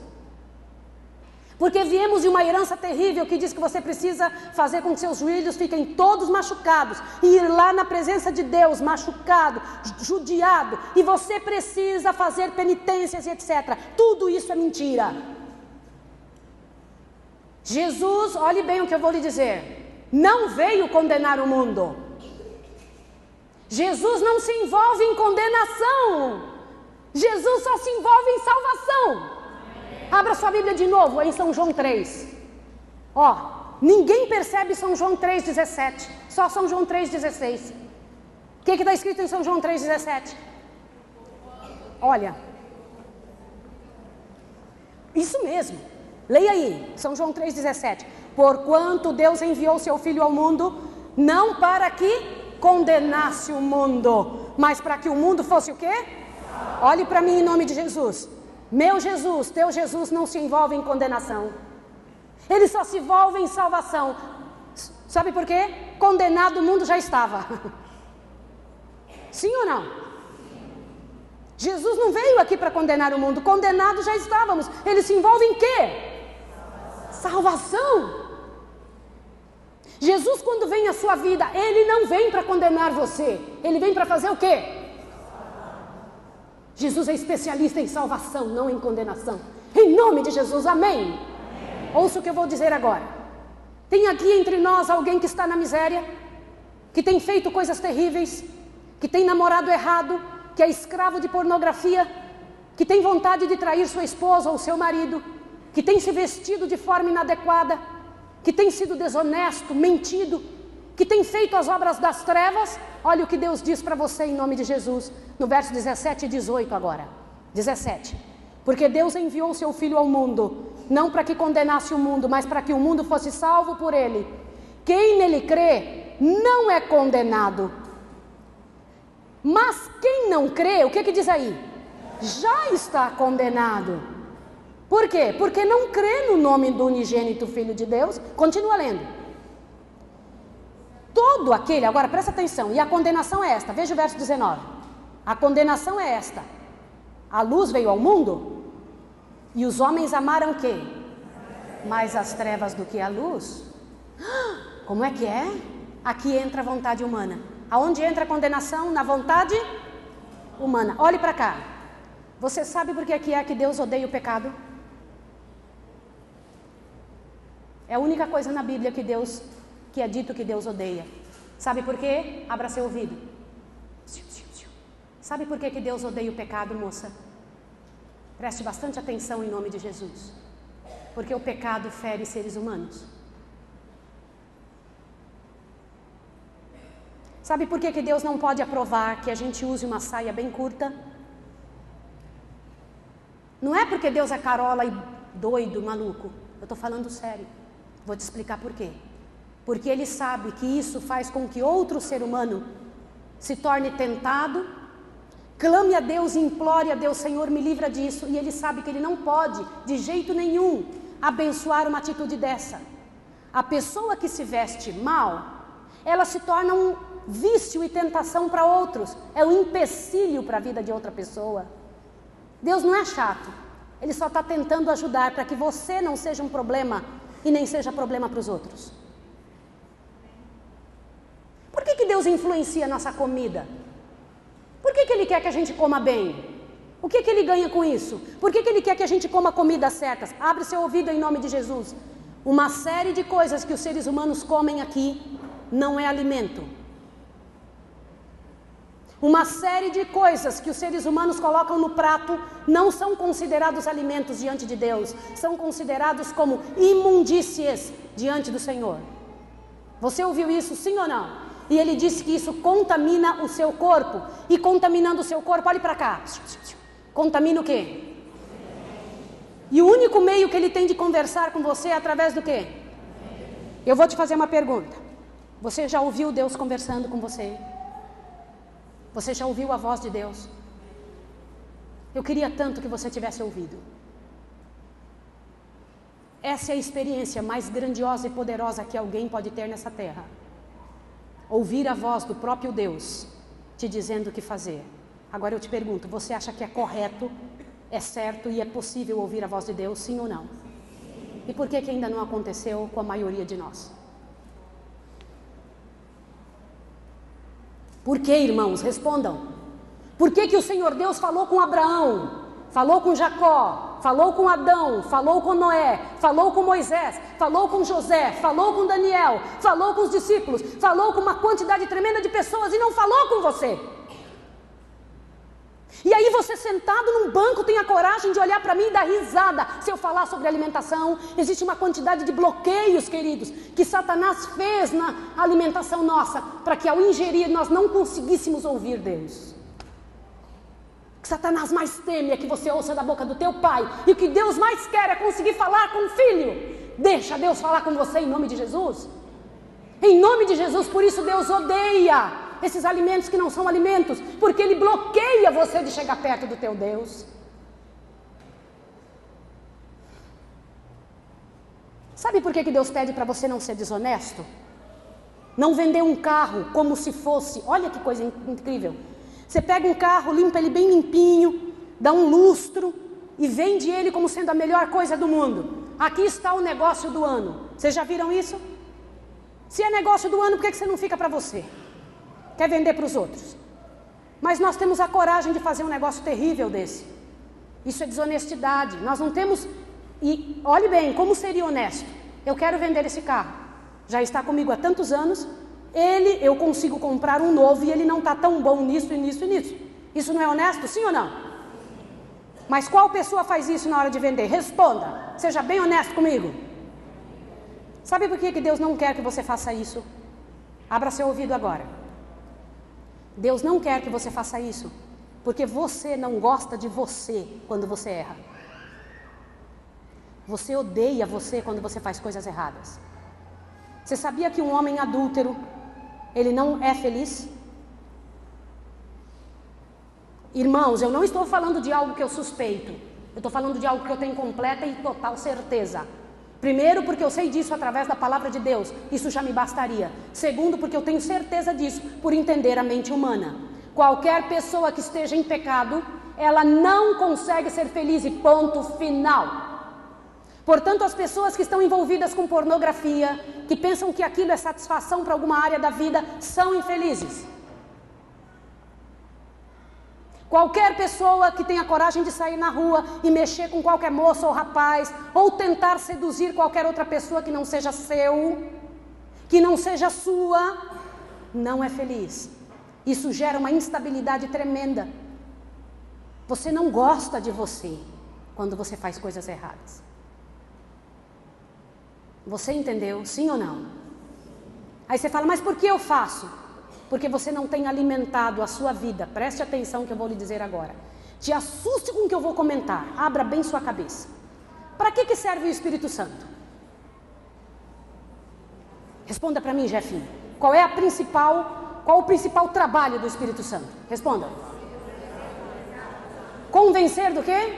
Porque viemos de uma herança terrível que diz que você precisa fazer com que seus joelhos fiquem todos machucados e ir lá na presença de Deus machucado, judiado, e você precisa fazer penitências e etc. Tudo isso é mentira. Jesus, olhe bem o que eu vou lhe dizer, não veio condenar o mundo. Jesus não se envolve em condenação. Jesus só se envolve em salvação. Abra sua Bíblia de novo, em São João 3. Ó, ninguém percebe São João 3,17. Só São João 3,16. O que está escrito em São João 3,17? Olha. Isso mesmo. Leia aí, São João 3,17. Porquanto Deus enviou seu Filho ao mundo, não para que condenasse o mundo, mas para que o mundo fosse o quê? Olhe para mim em nome de Jesus. Meu Jesus, teu Jesus não se envolve em condenação. Ele só se envolve em salvação. Sabe por quê? Condenado o mundo já estava. Sim ou não? Jesus não veio aqui para condenar o mundo. Condenado já estávamos. Ele se envolve em quê? Salvação. Jesus, quando vem à sua vida, Ele não vem para condenar você. Ele vem para fazer o quê? Jesus é especialista em salvação, não em condenação. Em nome de Jesus, amém? Amém. Ouça o que eu vou dizer agora. Tem aqui entre nós alguém que está na miséria, que tem feito coisas terríveis, que tem namorado errado, que é escravo de pornografia, que tem vontade de trair sua esposa ou seu marido, que tem se vestido de forma inadequada, que tem sido desonesto, mentido, que tem feito as obras das trevas. Olha o que Deus diz para você em nome de Jesus, no verso 17 e 18 agora. 17. Porque Deus enviou seu Filho ao mundo, não para que condenasse o mundo, mas para que o mundo fosse salvo por ele. Quem nele crê, não é condenado. Mas quem não crê, o que diz aí? Já está condenado. Por quê? Porque não crê no nome do unigênito Filho de Deus. Continua lendo. Todo aquele, agora presta atenção, e a condenação é esta, veja o verso 19. A condenação é esta: a luz veio ao mundo, e os homens amaram o quê? Mais as trevas do que a luz. Como é que é? Aqui entra a vontade humana. Aonde entra a condenação? Na vontade humana. Olhe para cá. Você sabe por que é que Deus odeia o pecado? É a única coisa na Bíblia que é dito que Deus odeia. Sabe por quê? Abra seu ouvido. Sabe por que Deus odeia o pecado, moça? Preste bastante atenção em nome de Jesus. Porque o pecado fere seres humanos. Sabe por que Deus não pode aprovar que a gente use uma saia bem curta? Não é porque Deus é carola e doido, maluco. Eu estou falando sério. Vou te explicar por quê. Porque Ele sabe que isso faz com que outro ser humano se torne tentado, clame a Deus e implore a Deus: Senhor, me livra disso. E Ele sabe que Ele não pode, de jeito nenhum, abençoar uma atitude dessa. A pessoa que se veste mal, ela se torna um vício e tentação para outros. É um empecilho para a vida de outra pessoa. Deus não é chato. Ele só está tentando ajudar para que você não seja um problema e nem seja problema para os outros. Por que Deus influencia a nossa comida? Por que Ele quer que a gente coma bem? O que Ele ganha com isso? Por que Ele quer que a gente coma comidas certas? Abre seu ouvido em nome de Jesus. Uma série de coisas que os seres humanos comem aqui não é alimento. Uma série de coisas que os seres humanos colocam no prato não são considerados alimentos diante de Deus. São considerados como imundícies diante do Senhor. Você ouviu isso, sim ou não? E Ele disse que isso contamina o seu corpo. E contaminando o seu corpo, olhe para cá. contamina o quê? E o único meio que ele tem de conversar com você é através do quê? Eu vou te fazer uma pergunta. Você já ouviu Deus conversando com você? Você já ouviu a voz de Deus? Eu queria tanto que você tivesse ouvido. Essa é a experiência mais grandiosa e poderosa que alguém pode ter nessa terra. Ouvir a voz do próprio Deus te dizendo o que fazer. Agora eu te pergunto, você acha que é correto, é certo e é possível ouvir a voz de Deus, sim ou não? E por que ainda não aconteceu com a maioria de nós? Por que, irmãos? Respondam. Por que o Senhor Deus falou com Abraão, falou com Jacó, falou com Adão, falou com Noé, falou com Moisés, falou com José, falou com Daniel, falou com os discípulos, falou com uma quantidade tremenda de pessoas e não falou com você? E aí você sentado num banco tem a coragem de olhar para mim e dar risada se eu falar sobre alimentação. Existe uma quantidade de bloqueios, queridos, que Satanás fez na alimentação nossa, para que ao ingerir nós não conseguíssemos ouvir Deus. O que Satanás mais teme é que você ouça da boca do teu pai, e o que Deus mais quer é conseguir falar com o filho. Deixa Deus falar com você em nome de Jesus. Em nome de Jesus, por isso Deus odeia esses alimentos que não são alimentos, porque Ele bloqueia você de chegar perto do teu Deus. Sabe por que Deus pede para você não ser desonesto? Não vender um carro como se fosse, olha que coisa incrível. Você pega um carro, limpa ele bem limpinho, dá um lustro e vende ele como sendo a melhor coisa do mundo. Aqui está o negócio do ano. Vocês já viram isso? Se é negócio do ano, por que você não fica para você? Quer vender para os outros? Mas nós temos a coragem de fazer um negócio terrível desse. Isso é desonestidade. Nós não temos... E olhe bem, como seria honesto? Eu quero vender esse carro. Já está comigo há tantos anos. Eu consigo comprar um novo e ele não está tão bom nisso e nisso e nisso. Isso não é honesto, sim ou não? Mas qual pessoa faz isso na hora de vender? Responda. Seja bem honesto comigo. Sabe por que Deus não quer que você faça isso? Abra seu ouvido agora. Deus não quer que você faça isso, porque você não gosta de você quando você erra. Você odeia você quando você faz coisas erradas. Você sabia que um homem adúltero, ele não é feliz? Irmãos, eu não estou falando de algo que eu suspeito. Eu estou falando de algo que eu tenho completa e total certeza. Primeiro, porque eu sei disso através da palavra de Deus, isso já me bastaria. Segundo, porque eu tenho certeza disso por entender a mente humana. Qualquer pessoa que esteja em pecado, ela não consegue ser feliz e ponto final. Portanto, as pessoas que estão envolvidas com pornografia, que pensam que aquilo é satisfação para alguma área da vida, são infelizes. Qualquer pessoa que tenha coragem de sair na rua e mexer com qualquer moça ou rapaz, ou tentar seduzir qualquer outra pessoa que não seja seu, que não seja sua, não é feliz. Isso gera uma instabilidade tremenda. Você não gosta de você quando você faz coisas erradas. Você entendeu? Sim ou não? Aí você fala, mas por que eu faço? Porque você não tem alimentado a sua vida. Preste atenção que eu vou lhe dizer agora. Te assuste com o que eu vou comentar. Abra bem sua cabeça. Para que serve o Espírito Santo? Responda para mim, Jefinho. Qual o principal trabalho do Espírito Santo? Responda. Convencer do quê?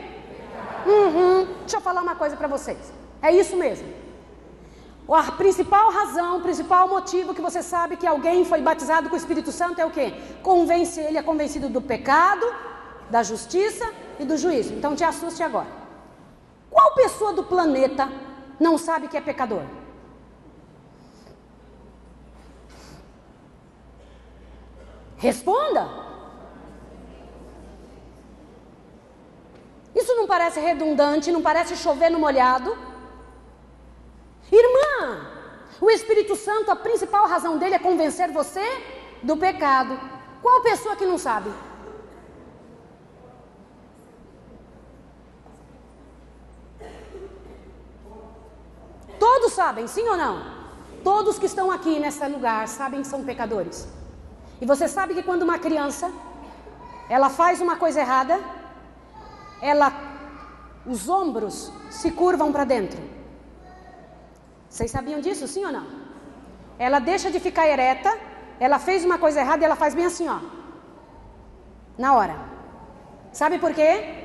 Deixa eu falar uma coisa para vocês. É isso mesmo. A principal razão, o principal motivo que você sabe que alguém foi batizado com o Espírito Santo é o quê? Ele é convencido do pecado, da justiça e do juízo. Então te assuste agora. Qual pessoa do planeta não sabe que é pecador? Responda! Isso não parece redundante, não parece chover no molhado? Irmã, o Espírito Santo, a principal razão dele é convencer você do pecado. Qual pessoa que não sabe? Todos sabem, sim ou não? Todos que estão aqui nesse lugar sabem que são pecadores. E você sabe que quando uma criança, ela faz uma coisa errada, os ombros se curvam para dentro. Vocês sabiam disso, sim ou não? Ela deixa de ficar ereta, ela fez uma coisa errada e ela faz bem assim, ó. Na hora. Sabe por quê?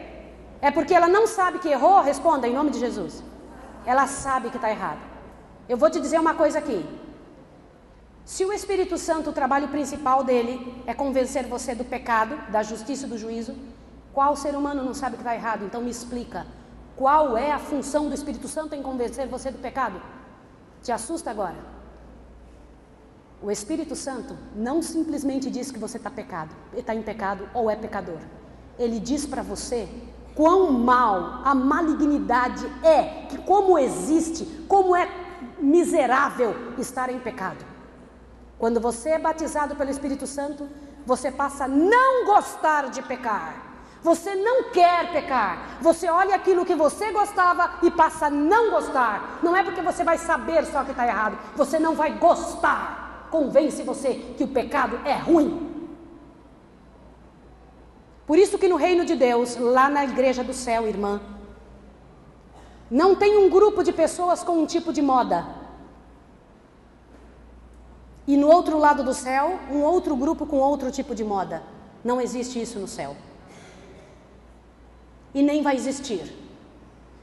É porque ela não sabe que errou. Responda em nome de Jesus. Ela sabe que está errado. Eu vou te dizer uma coisa aqui. Se o Espírito Santo, o trabalho principal dele é convencer você do pecado, da justiça e do juízo, qual ser humano não sabe que está errado? Então me explica. Qual é a função do Espírito Santo em convencer você do pecado? Te assusta agora? O Espírito Santo não simplesmente diz que você está em pecado ou é pecador. Ele diz para você quão mal a malignidade é, que como existe, como é miserável estar em pecado. Quando você é batizado pelo Espírito Santo, você passa a não gostar de pecar. Você não quer pecar. Você olha aquilo que você gostava e passa a não gostar. Não é porque você vai saber só que está errado. Você não vai gostar. Convence você que o pecado é ruim. Por isso que no reino de Deus, lá na igreja do céu, irmã, não tem um grupo de pessoas com um tipo de moda. E no outro lado do céu, um outro grupo com outro tipo de moda. Não existe isso no céu. E nem vai existir.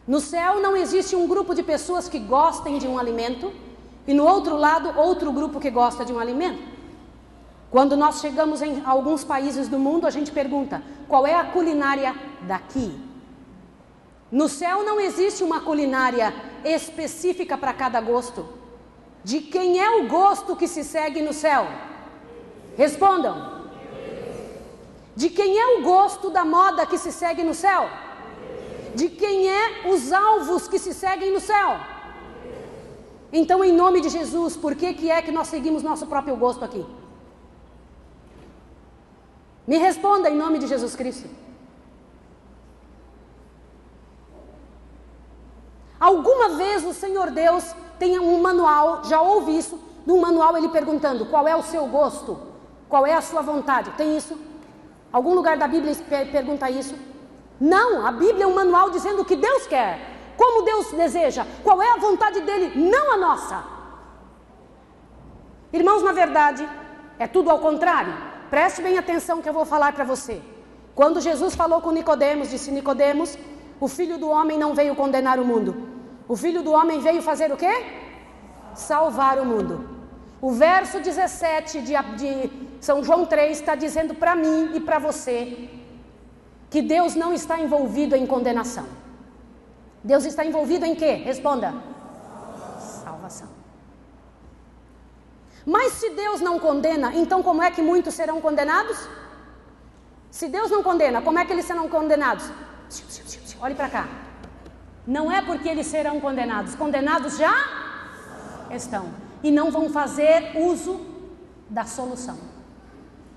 No céu não existe um grupo de pessoas que gostem de um alimento e no outro lado outro grupo que gosta de um alimento. Quando nós chegamos em alguns países do mundo, a gente pergunta: qual é a culinária daqui? No céu não existe uma culinária específica para cada gosto. De quem é o gosto que se segue no céu? Respondam. De quem é o gosto da moda que se segue no céu? De quem é os alvos que se seguem no céu? Então, em nome de Jesus, por que é que nós seguimos nosso próprio gosto aqui? Me responda em nome de Jesus Cristo. Alguma vez o Senhor Deus tem um manual, já ouvi isso, num manual ele perguntando: qual é o seu gosto? Qual é a sua vontade? Tem isso? Algum lugar da Bíblia pergunta isso? Não, a Bíblia é um manual dizendo o que Deus quer, como Deus deseja, qual é a vontade dele, não a nossa. Irmãos, na verdade, é tudo ao contrário. Preste bem atenção que eu vou falar para você. Quando Jesus falou com Nicodemos, disse: Nicodemos, o Filho do Homem não veio condenar o mundo. O Filho do Homem veio fazer o quê? Salvar o mundo. O verso 17 de São João 3 está dizendo para mim e para você que Deus não está envolvido em condenação. Deus está envolvido em quê? Responda. Salvação. Mas se Deus não condena, então como é que muitos serão condenados? Se Deus não condena, como é que eles serão condenados? Olhe para cá. Não é porque eles serão condenados. Condenados já estão. E não vão fazer uso da solução.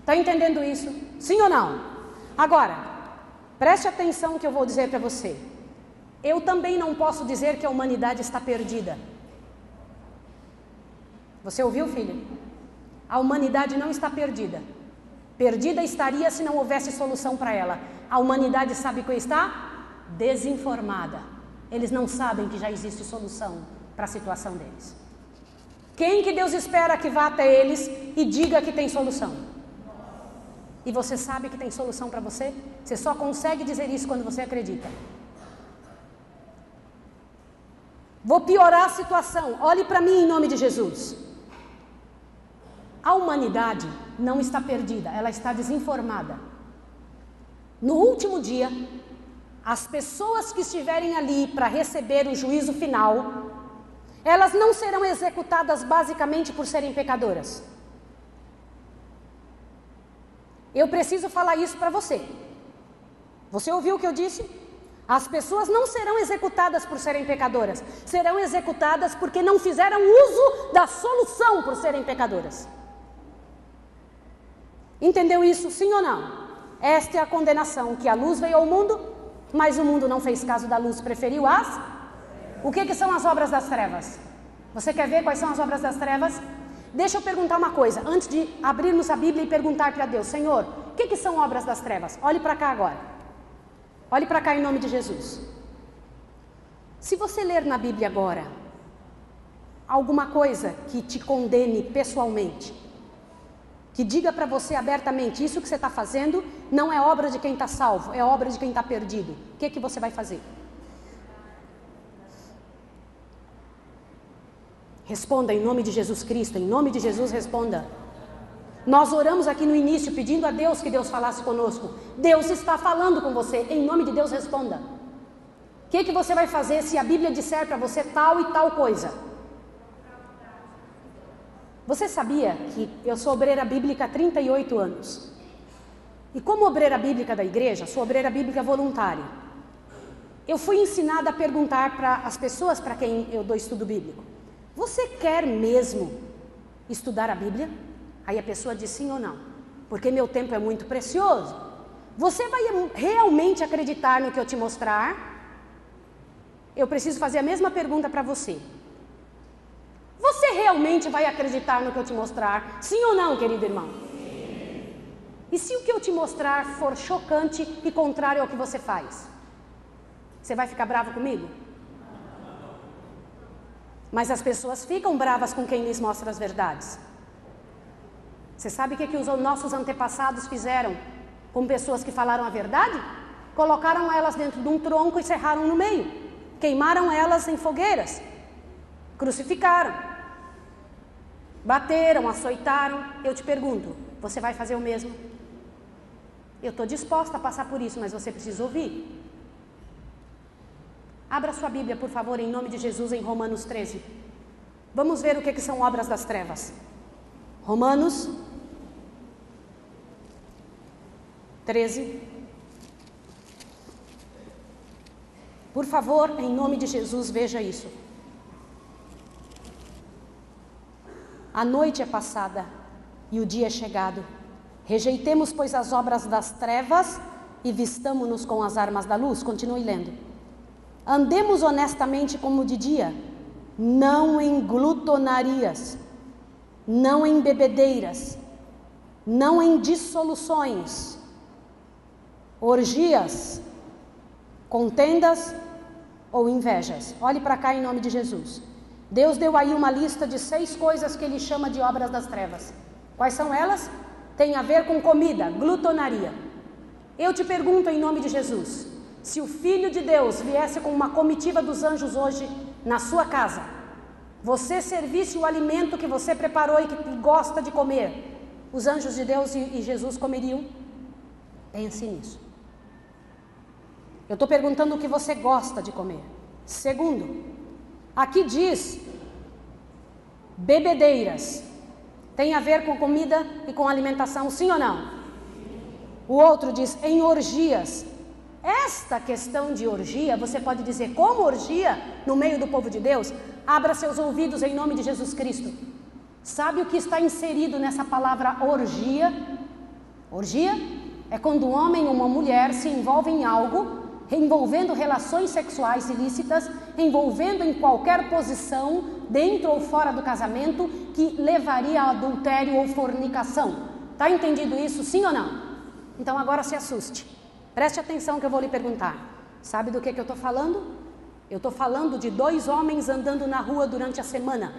Está entendendo isso? Sim ou não? Agora, preste atenção que eu vou dizer para você. Eu também não posso dizer que a humanidade está perdida. Você ouviu, filho? A humanidade não está perdida. Perdida estaria se não houvesse solução para ela. A humanidade sabe o que está? Desinformada. Eles não sabem que já existe solução para a situação deles. Quem que Deus espera que vá até eles e diga que tem solução? E você sabe que tem solução para você? Você só consegue dizer isso quando você acredita. Vou piorar a situação. Olhe para mim em nome de Jesus. A humanidade não está perdida, ela está desinformada. No último dia, as pessoas que estiverem ali para receber o juízo final, elas não serão executadas basicamente por serem pecadoras. Eu preciso falar isso para você. Você ouviu o que eu disse? As pessoas não serão executadas por serem pecadoras, serão executadas porque não fizeram uso da solução por serem pecadoras. Entendeu isso, sim ou não? Esta é a condenação, que a luz veio ao mundo, mas o mundo não fez caso da luz, preferiu as... O que são as obras das trevas? Você quer ver quais são as obras das trevas? Deixa eu perguntar uma coisa, antes de abrirmos a Bíblia e perguntar para Deus: Senhor, o que são obras das trevas? Olhe para cá agora. Olhe para cá em nome de Jesus. Se você ler na Bíblia agora alguma coisa que te condene pessoalmente, que diga para você abertamente, isso que você está fazendo não é obra de quem está salvo, é obra de quem está perdido, o que você vai fazer? Responda em nome de Jesus Cristo, em nome de Jesus responda. Nós oramos aqui no início pedindo a Deus que Deus falasse conosco. Deus está falando com você, em nome de Deus responda. O que você vai fazer se a Bíblia disser para você tal e tal coisa? Você sabia que eu sou obreira bíblica há 38 anos? E como obreira bíblica da igreja, sou obreira bíblica voluntária. Eu fui ensinada a perguntar para as pessoas para quem eu dou estudo bíblico: você quer mesmo estudar a Bíblia? Aí a pessoa diz sim ou não. Porque meu tempo é muito precioso. Você vai realmente acreditar no que eu te mostrar? Eu preciso fazer a mesma pergunta para você. Você realmente vai acreditar no que eu te mostrar? Sim ou não, querido irmão? Sim. E se o que eu te mostrar for chocante e contrário ao que você faz? Você vai ficar bravo comigo? Mas as pessoas ficam bravas com quem lhes mostra as verdades. Você sabe o que os nossos antepassados fizeram com pessoas que falaram a verdade? Colocaram elas dentro de um tronco e serraram no meio. Queimaram elas em fogueiras. Crucificaram. Bateram, açoitaram. Eu te pergunto, você vai fazer o mesmo? Eu estou disposta a passar por isso, mas você precisa ouvir. Abra sua Bíblia, por favor, em nome de Jesus, em Romanos 13. Vamos ver o que são obras das trevas. Romanos 13. Por favor, em nome de Jesus, veja isso. A noite é passada e o dia é chegado. Rejeitemos, pois, as obras das trevas e vistamo-nos com as armas da luz. Continue lendo. Andemos honestamente como de dia, não em glutonarias, não em bebedeiras, não em dissoluções, orgias, contendas ou invejas. Olhe para cá em nome de Jesus. Deus deu aí uma lista de 6 coisas que Ele chama de obras das trevas. Quais são elas? Tem a ver com comida, glutonaria. Eu te pergunto em nome de Jesus, se o Filho de Deus viesse com uma comitiva dos anjos hoje na sua casa, você servisse o alimento que você preparou e que gosta de comer, os anjos de Deus e Jesus comeriam? Pense nisso. Eu estou perguntando o que você gosta de comer. Segundo, aqui diz bebedeiras. Tem a ver com comida e com alimentação, sim ou não? O outro diz em orgias. Esta questão de orgia, você pode dizer como orgia no meio do povo de Deus? Abra seus ouvidos em nome de Jesus Cristo. Sabe o que está inserido nessa palavra orgia? Orgia é quando um homem ou uma mulher se envolve em algo, envolvendo relações sexuais ilícitas, envolvendo em qualquer posição, dentro ou fora do casamento, que levaria a adultério ou fornicação. Está entendido isso, sim ou não? Então agora se assuste. Preste atenção que eu vou lhe perguntar. Sabe do que eu estou falando? Eu estou falando de 2 homens andando na rua durante a semana.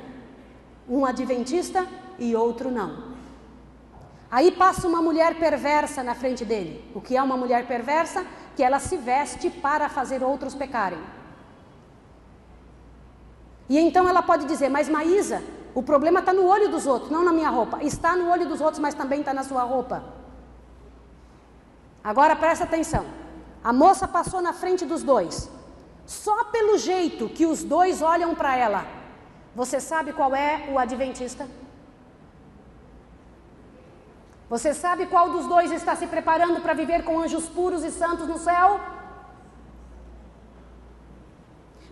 Um adventista e outro não. Aí passa uma mulher perversa na frente dele. O que é uma mulher perversa? Que ela se veste para fazer outros pecarem. E então ela pode dizer, mas Maísa, o problema está no olho dos outros, não na minha roupa. Está no olho dos outros, mas também está na sua roupa. Agora presta atenção. A moça passou na frente dos 2. Só pelo jeito que os 2 olham para ela, você sabe qual é o adventista? Você sabe qual dos 2 está se preparando para viver com anjos puros e santos no céu?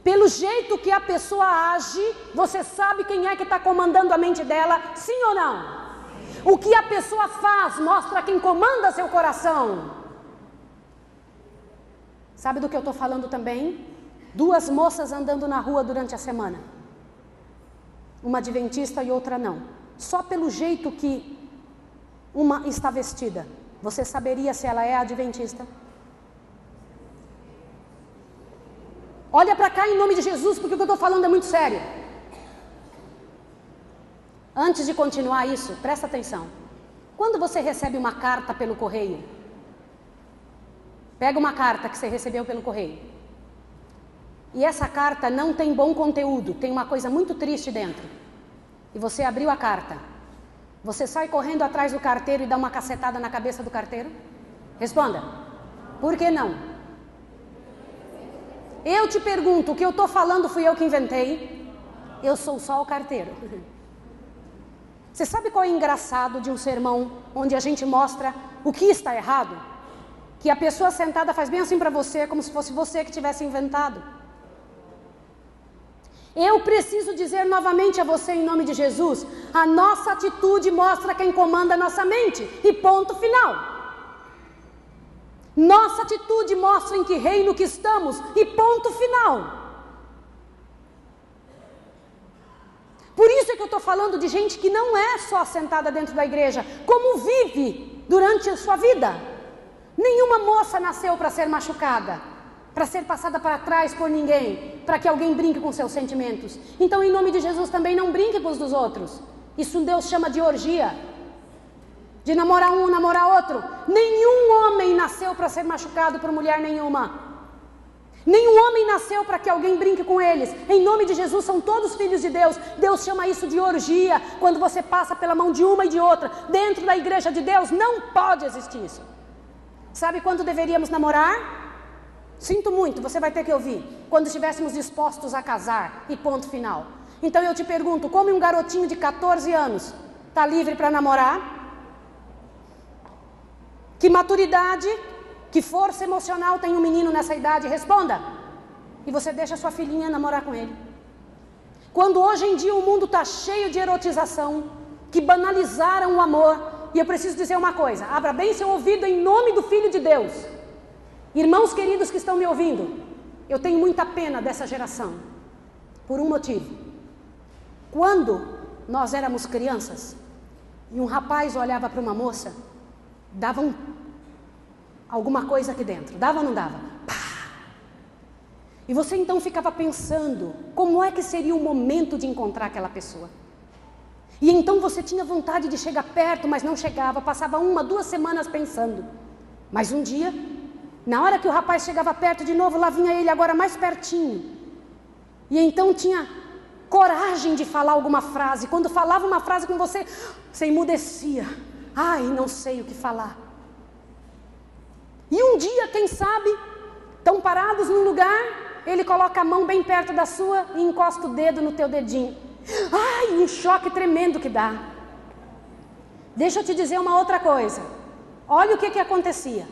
Pelo jeito que a pessoa age, você sabe quem é que está comandando a mente dela, sim ou não? O que a pessoa faz mostra quem comanda seu coração. Sabe do que eu estou falando também? 2 moças andando na rua durante a semana. Uma adventista e outra não. Só pelo jeito que uma está vestida, você saberia se ela é adventista? Olha para cá em nome de Jesus, porque o que eu estou falando é muito sério. Antes de continuar isso, presta atenção. Quando você recebe uma carta pelo correio, pega uma carta que você recebeu pelo correio, e essa carta não tem bom conteúdo, tem uma coisa muito triste dentro, e você abriu a carta, você sai correndo atrás do carteiro e dá uma cacetada na cabeça do carteiro? Responda. Por que não? Eu te pergunto, o que eu estou falando fui eu que inventei? Eu sou só o carteiro. Você sabe qual é o engraçado de um sermão onde a gente mostra o que está errado? Que a pessoa sentada faz bem assim para você, como se fosse você que tivesse inventado. Eu preciso dizer novamente a você em nome de Jesus, a nossa atitude mostra quem comanda a nossa mente, e ponto final. Nossa atitude mostra em que reino que estamos, e ponto final. Por isso é que eu estou falando de gente que não é só sentada dentro da igreja, como vive durante a sua vida. Nenhuma moça nasceu para ser machucada, para ser passada para trás por ninguém, para que alguém brinque com seus sentimentos. Então, em nome de Jesus, também não brinque com os dos outros. Isso Deus chama de orgia, de namorar um, namorar outro. Nenhum homem nasceu para ser machucado por mulher nenhuma. Nenhum homem nasceu para que alguém brinque com eles. Em nome de Jesus, são todos filhos de Deus. Deus chama isso de orgia, quando você passa pela mão de uma e de outra. Dentro da igreja de Deus não pode existir isso. Sabe quando deveríamos namorar? Sinto muito, você vai ter que ouvir. Quando estivéssemos dispostos a casar, e ponto final. Então eu te pergunto, como um garotinho de 14 anos está livre para namorar? Que maturidade, que força emocional tem um menino nessa idade? Responda. E você deixa sua filhinha namorar com ele. Quando hoje em dia o mundo está cheio de erotização, que banalizaram o amor. E eu preciso dizer uma coisa, abra bem seu ouvido em nome do Filho de Deus. Irmãos queridos que estão me ouvindo, eu tenho muita pena dessa geração, por um motivo. Quando nós éramos crianças, e um rapaz olhava para uma moça, dava alguma coisa aqui dentro, dava ou não dava? Pá! E você então ficava pensando, como é que seria o momento de encontrar aquela pessoa? E então você tinha vontade de chegar perto, mas não chegava, passava 1, 2 semanas pensando. Mas um dia, na hora que o rapaz chegava perto de novo, lá vinha ele agora mais pertinho. E então tinha coragem de falar alguma frase. Quando falava uma frase com você, você emudecia. Ai, não sei o que falar. E um dia, quem sabe, estão parados num lugar, ele coloca a mão bem perto da sua e encosta o dedo no teu dedinho. Ai, um choque tremendo que dá. Deixa eu te dizer uma outra coisa. Olha o que acontecia.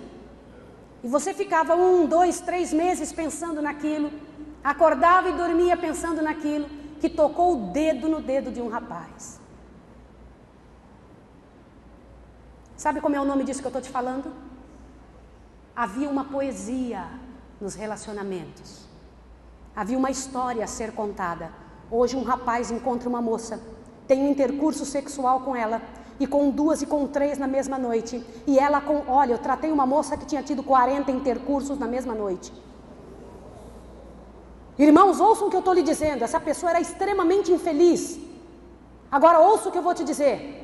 E você ficava 1, 2, 3 meses pensando naquilo, acordava e dormia pensando naquilo, que tocou o dedo no dedo de um rapaz. Sabe como é o nome disso que eu estou te falando? Havia uma poesia nos relacionamentos. Havia uma história a ser contada. Hoje um rapaz encontra uma moça, tem um intercurso sexual com ela, e com 2 e com 3 na mesma noite. E ela olha, eu tratei uma moça que tinha tido 40 intercursos na mesma noite. Irmãos, ouçam o que eu estou lhe dizendo, essa pessoa era extremamente infeliz. Agora ouça o que eu vou te dizer.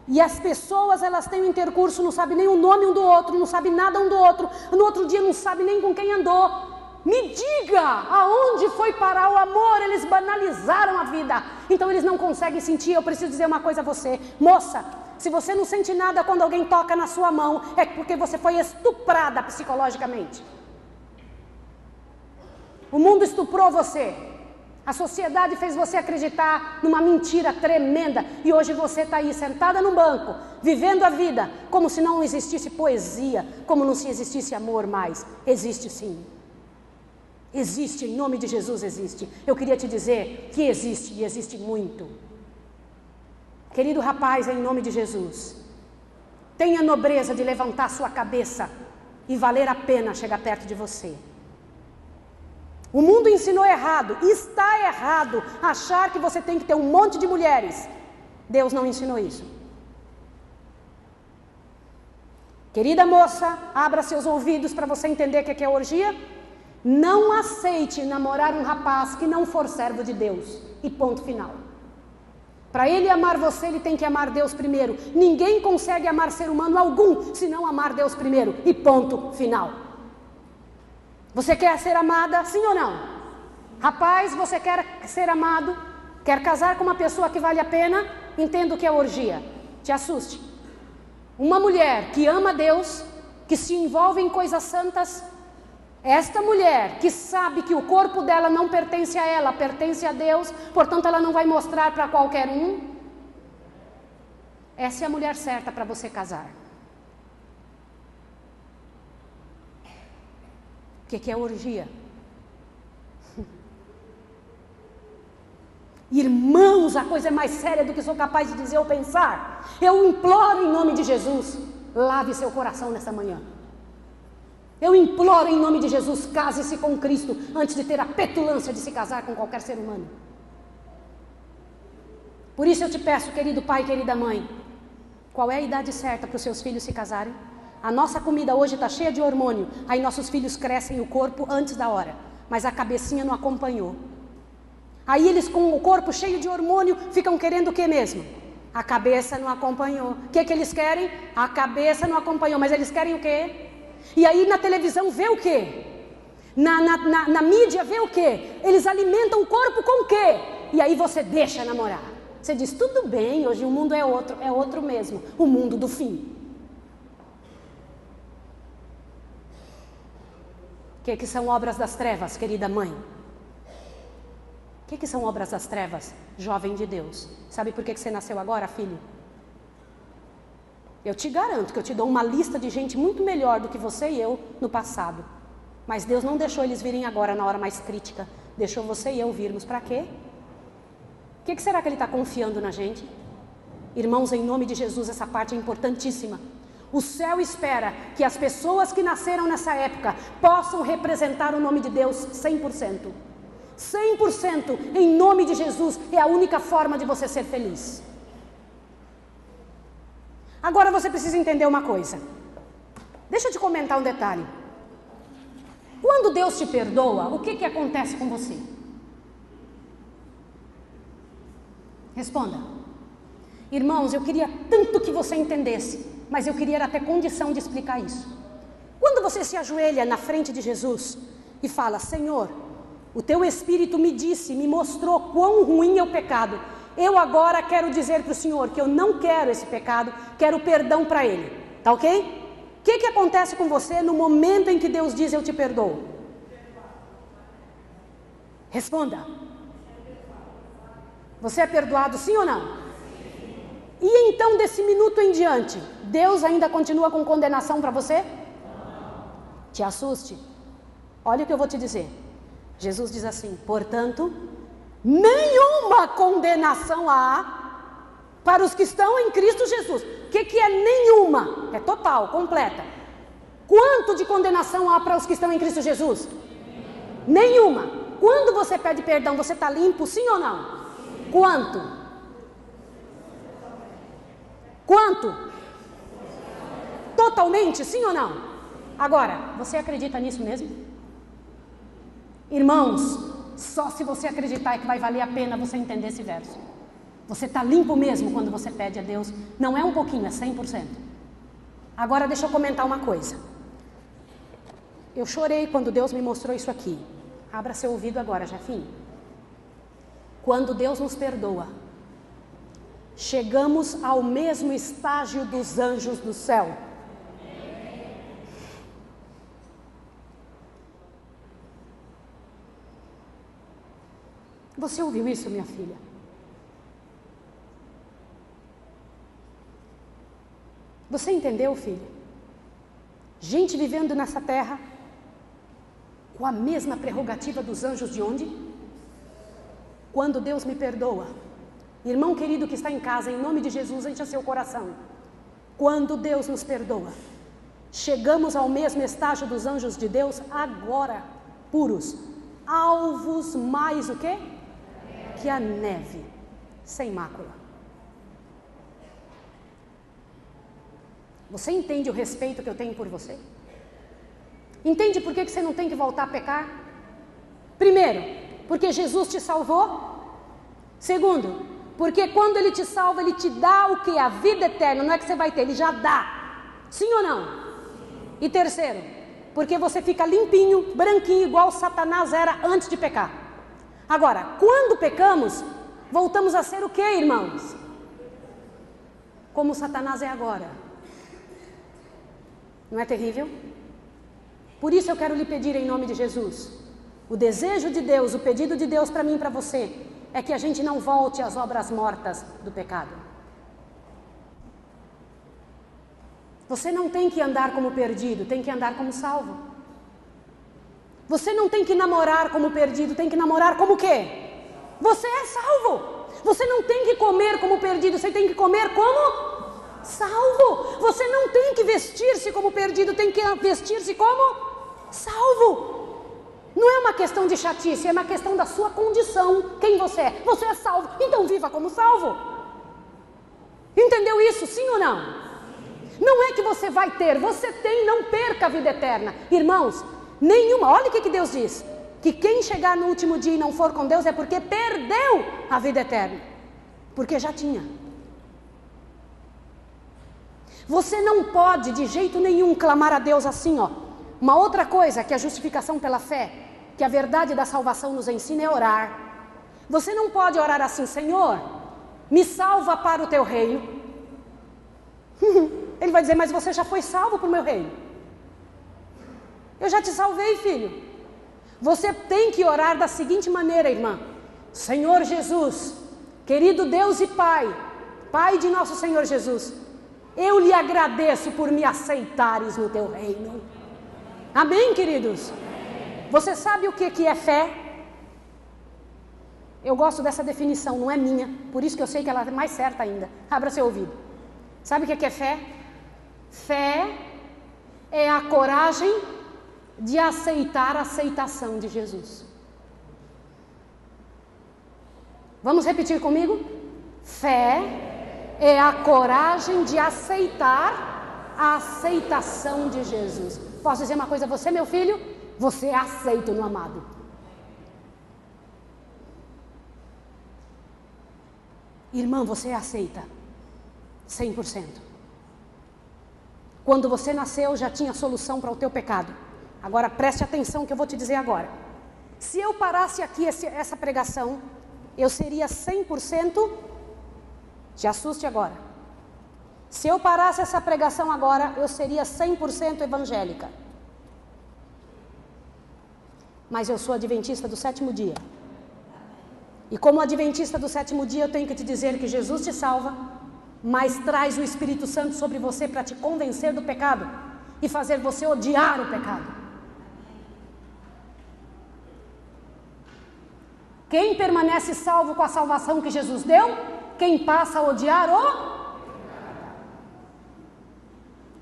E as pessoas, elas têm um intercurso, não sabem nem o nome um do outro, não sabem nada um do outro, no outro dia não sabem nem com quem andou. Me diga, aonde foi parar o amor? Eles banalizaram a vida, então eles não conseguem sentir. Eu preciso dizer uma coisa a você, moça, se você não sente nada quando alguém toca na sua mão, é porque você foi estuprada psicologicamente. O mundo estuprou você, a sociedade fez você acreditar numa mentira tremenda, e hoje você está aí sentada no banco, vivendo a vida, como se não existisse poesia, como se existisse amor mais. Existe sim. Existe, em nome de Jesus existe. Eu queria te dizer que existe, e existe muito. Querido rapaz, em nome de Jesus, tenha a nobreza de levantar sua cabeça e valer a pena chegar perto de você. O mundo ensinou errado, está errado achar que você tem que ter um monte de mulheres. Deus não ensinou isso. Querida moça, abra seus ouvidos para você entender o que é orgia. Não aceite namorar um rapaz que não for servo de Deus. E ponto final. Para ele amar você, ele tem que amar Deus primeiro. Ninguém consegue amar ser humano algum se não amar Deus primeiro. E ponto final. Você quer ser amada? Sim ou não? Rapaz, você quer ser amado? Quer casar com uma pessoa que vale a pena? Entenda o que é orgia. Te assuste. Uma mulher que ama Deus, que se envolve em coisas santas, esta mulher que sabe que o corpo dela não pertence a ela, pertence a Deus, portanto ela não vai mostrar para qualquer um. Essa é a mulher certa para você casar. O que é orgia? Irmãos, a coisa é mais séria do que sou capaz de dizer ou pensar. Eu imploro em nome de Jesus, lave seu coração nesta manhã. Eu imploro em nome de Jesus, case-se com Cristo antes de ter a petulância de se casar com qualquer ser humano. Por isso eu te peço, querido pai, querida mãe, qual é a idade certa para os seus filhos se casarem? A nossa comida hoje está cheia de hormônio, aí nossos filhos crescem o corpo antes da hora, mas a cabecinha não acompanhou. Aí eles com o corpo cheio de hormônio ficam querendo o que mesmo? A cabeça não acompanhou. O que eles querem? A cabeça não acompanhou, mas eles querem o quê? E aí na televisão vê o quê? Na mídia vê o quê? Eles alimentam o corpo com o quê? E aí você deixa namorar. Você diz, tudo bem, hoje o mundo é outro mesmo. O mundo do fim. O que são obras das trevas, querida mãe? O que são obras das trevas, jovem de Deus? Sabe por que você nasceu agora, filho? Eu te garanto que eu te dou uma lista de gente muito melhor do que você e eu no passado. Mas Deus não deixou eles virem agora na hora mais crítica. Deixou você e eu virmos. Para quê? O que será que Ele está confiando na gente? Irmãos, em nome de Jesus, essa parte é importantíssima. O céu espera que as pessoas que nasceram nessa época possam representar o nome de Deus 100%. 100% em nome de Jesus é a única forma de você ser feliz. Agora você precisa entender uma coisa. Deixa eu te comentar um detalhe. Quando Deus te perdoa, o que acontece com você? Responda. Irmãos, eu queria tanto que você entendesse, mas eu queria ter condição de explicar isso. Quando você se ajoelha na frente de Jesus e fala, Senhor, o teu Espírito me disse, me mostrou quão ruim é o pecado. Eu agora quero dizer para o Senhor que eu não quero esse pecado, quero perdão para ele. Tá ok? O que acontece com você no momento em que Deus diz eu te perdoo? Responda. Você é perdoado sim ou não? E então desse minuto em diante, Deus ainda continua com condenação para você? Te assuste. Olha o que eu vou te dizer. Jesus diz assim, portanto, nenhuma condenação há para os que estão em Cristo Jesus. O que é nenhuma? É total, completa. Quanto de condenação há para os que estão em Cristo Jesus? Nenhuma. Quando você pede perdão, você está limpo, sim ou não? Quanto? Quanto? Totalmente, sim ou não? Agora, você acredita nisso mesmo? Irmãos, só se você acreditar é que vai valer a pena você entender esse verso. Você está limpo mesmo quando você pede a Deus. Não é um pouquinho, é 100%. Agora deixa eu comentar uma coisa. Eu chorei quando Deus me mostrou isso aqui. Abra seu ouvido agora, Jefinho. Quando Deus nos perdoa, chegamos ao mesmo estágio dos anjos do céu. Você ouviu isso, minha filha? Você entendeu, filho? Gente vivendo nessa terra com a mesma prerrogativa dos anjos de onde? Quando Deus me perdoa. Irmão querido que está em casa, em nome de Jesus, encha seu coração. Quando Deus nos perdoa, chegamos ao mesmo estágio dos anjos de Deus agora, puros, alvos mais o quê? Que a neve, sem mácula. Você entende o respeito que eu tenho por você? Entende por que você não tem que voltar a pecar? Primeiro, porque Jesus te salvou. Segundo, porque quando Ele te salva, Ele te dá o que? A vida eterna. Não é que você vai ter, Ele já dá. Sim ou não? E terceiro, porque você fica limpinho, branquinho, igual Satanás era antes de pecar. Agora, quando pecamos, voltamos a ser o que, irmãos? Como Satanás é agora. Não é terrível? Por isso eu quero lhe pedir em nome de Jesus. O desejo de Deus, o pedido de Deus para mim e para você, é que a gente não volte às obras mortas do pecado. Você não tem que andar como perdido, tem que andar como salvo. Você não tem que namorar como perdido, tem que namorar como o quê? Você é salvo. Você não tem que comer como perdido, você tem que comer como salvo. Você não tem que vestir-se como perdido, tem que vestir-se como salvo. Não é uma questão de chatice, é uma questão da sua condição. Quem você é? Você é salvo, então viva como salvo. Entendeu isso, sim ou não? Não é que você vai ter, você tem, não perca a vida eterna. Irmãos, nenhuma, olha o que Deus diz. Que quem chegar no último dia e não for com Deus é porque perdeu a vida eterna. Porque já tinha. Você não pode de jeito nenhum clamar a Deus assim, ó. Uma outra coisa que a justificação pela fé, que a verdade da salvação nos ensina é orar. Você não pode orar assim: Senhor, me salva para o teu reino. Ele vai dizer: mas você já foi salvo para o meu reino. Eu já te salvei, filho. Você tem que orar da seguinte maneira, irmã: Senhor Jesus, querido Deus e Pai, Pai de nosso Senhor Jesus, eu lhe agradeço por me aceitares no teu reino. Amém, queridos? Você sabe o que é fé? Eu gosto dessa definição, não é minha, por isso que eu sei que ela é mais certa ainda. Abra seu ouvido. Sabe o que é fé? Fé é a coragem de aceitar a aceitação de Jesus. Vamos repetir comigo? Fé é a coragem de aceitar a aceitação de Jesus. Posso dizer uma coisa a você, meu filho? Você é aceito no amado. Irmã, você é aceita 100%. Quando você nasceu já tinha solução para o teu pecado. Agora preste atenção que eu vou te dizer agora. Se eu parasse aqui essa pregação, eu seria 100%, te assuste agora. Se eu parasse essa pregação agora, eu seria 100% evangélica. Mas eu sou adventista do sétimo dia. E como adventista do sétimo dia, eu tenho que te dizer que Jesus te salva, mas traz o Espírito Santo sobre você para te convencer do pecado e fazer você odiar o pecado. Quem permanece salvo com a salvação que Jesus deu? Quem passa a odiar o...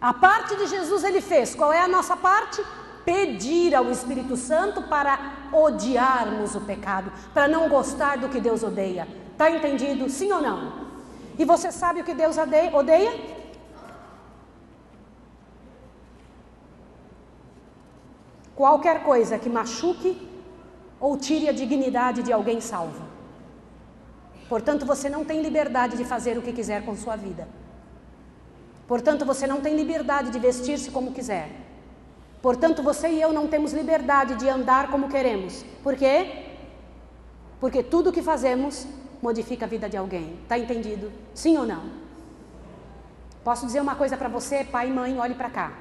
A parte de Jesus ele fez. Qual é a nossa parte? Pedir ao Espírito Santo para odiarmos o pecado, para não gostar do que Deus odeia. Está entendido? Sim ou não? E você sabe o que Deus odeia? Qualquer coisa que machuque ou tire a dignidade de alguém salvo. Portanto, você não tem liberdade de fazer o que quiser com sua vida. Portanto, você não tem liberdade de vestir-se como quiser. Portanto, você e eu não temos liberdade de andar como queremos. Por quê? Porque tudo o que fazemos modifica a vida de alguém. Está entendido? Sim ou não? Posso dizer uma coisa para você, pai e mãe, olhe para cá.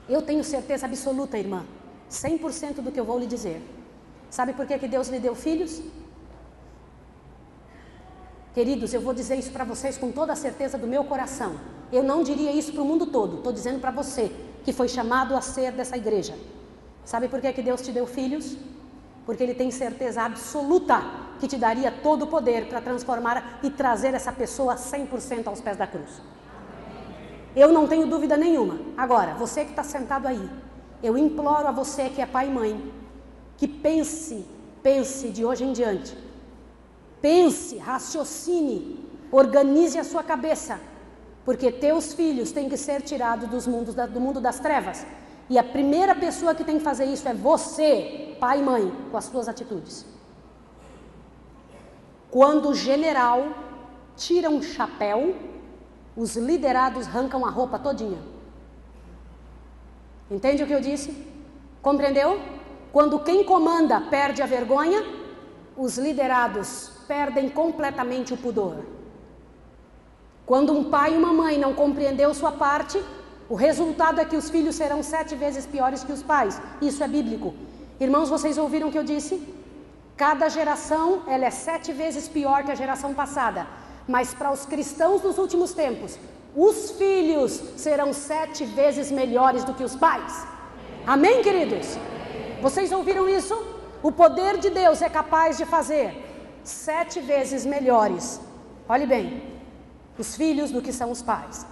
Eu tenho certeza absoluta, irmã, 100% do que eu vou lhe dizer. Sabe por que Deus lhe deu filhos? Queridos, eu vou dizer isso para vocês com toda a certeza do meu coração. Eu não diria isso para o mundo todo, estou dizendo para você, que foi chamado a ser dessa igreja. Sabe por que Deus te deu filhos? Porque Ele tem certeza absoluta que te daria todo o poder para transformar e trazer essa pessoa 100% aos pés da cruz. Eu não tenho dúvida nenhuma. Agora, você que está sentado aí, eu imploro a você que é pai e mãe, que pense de hoje em diante. Pense, raciocine, organize a sua cabeça, porque teus filhos têm que ser tirados do mundo das trevas E a primeira pessoa que tem que fazer isso é você, pai e mãe, com as suas atitudes. Quando o general tira um chapéu, os liderados arrancam a roupa todinha. Entende o que eu disse? Compreendeu? Quando quem comanda perde a vergonha, os liderados perdem completamente o pudor. Quando um pai e uma mãe não compreendeu sua parte, o resultado é que os filhos serão 7 vezes piores que os pais. Isso é bíblico. Irmãos, vocês ouviram o que eu disse? Cada geração, ela é 7 vezes pior que a geração passada. Mas para os cristãos dos últimos tempos, os filhos serão 7 vezes melhores do que os pais. Amém, queridos? Vocês ouviram isso? O poder de Deus é capaz de fazer 7 vezes melhores. Olhe bem, os filhos do que são os pais.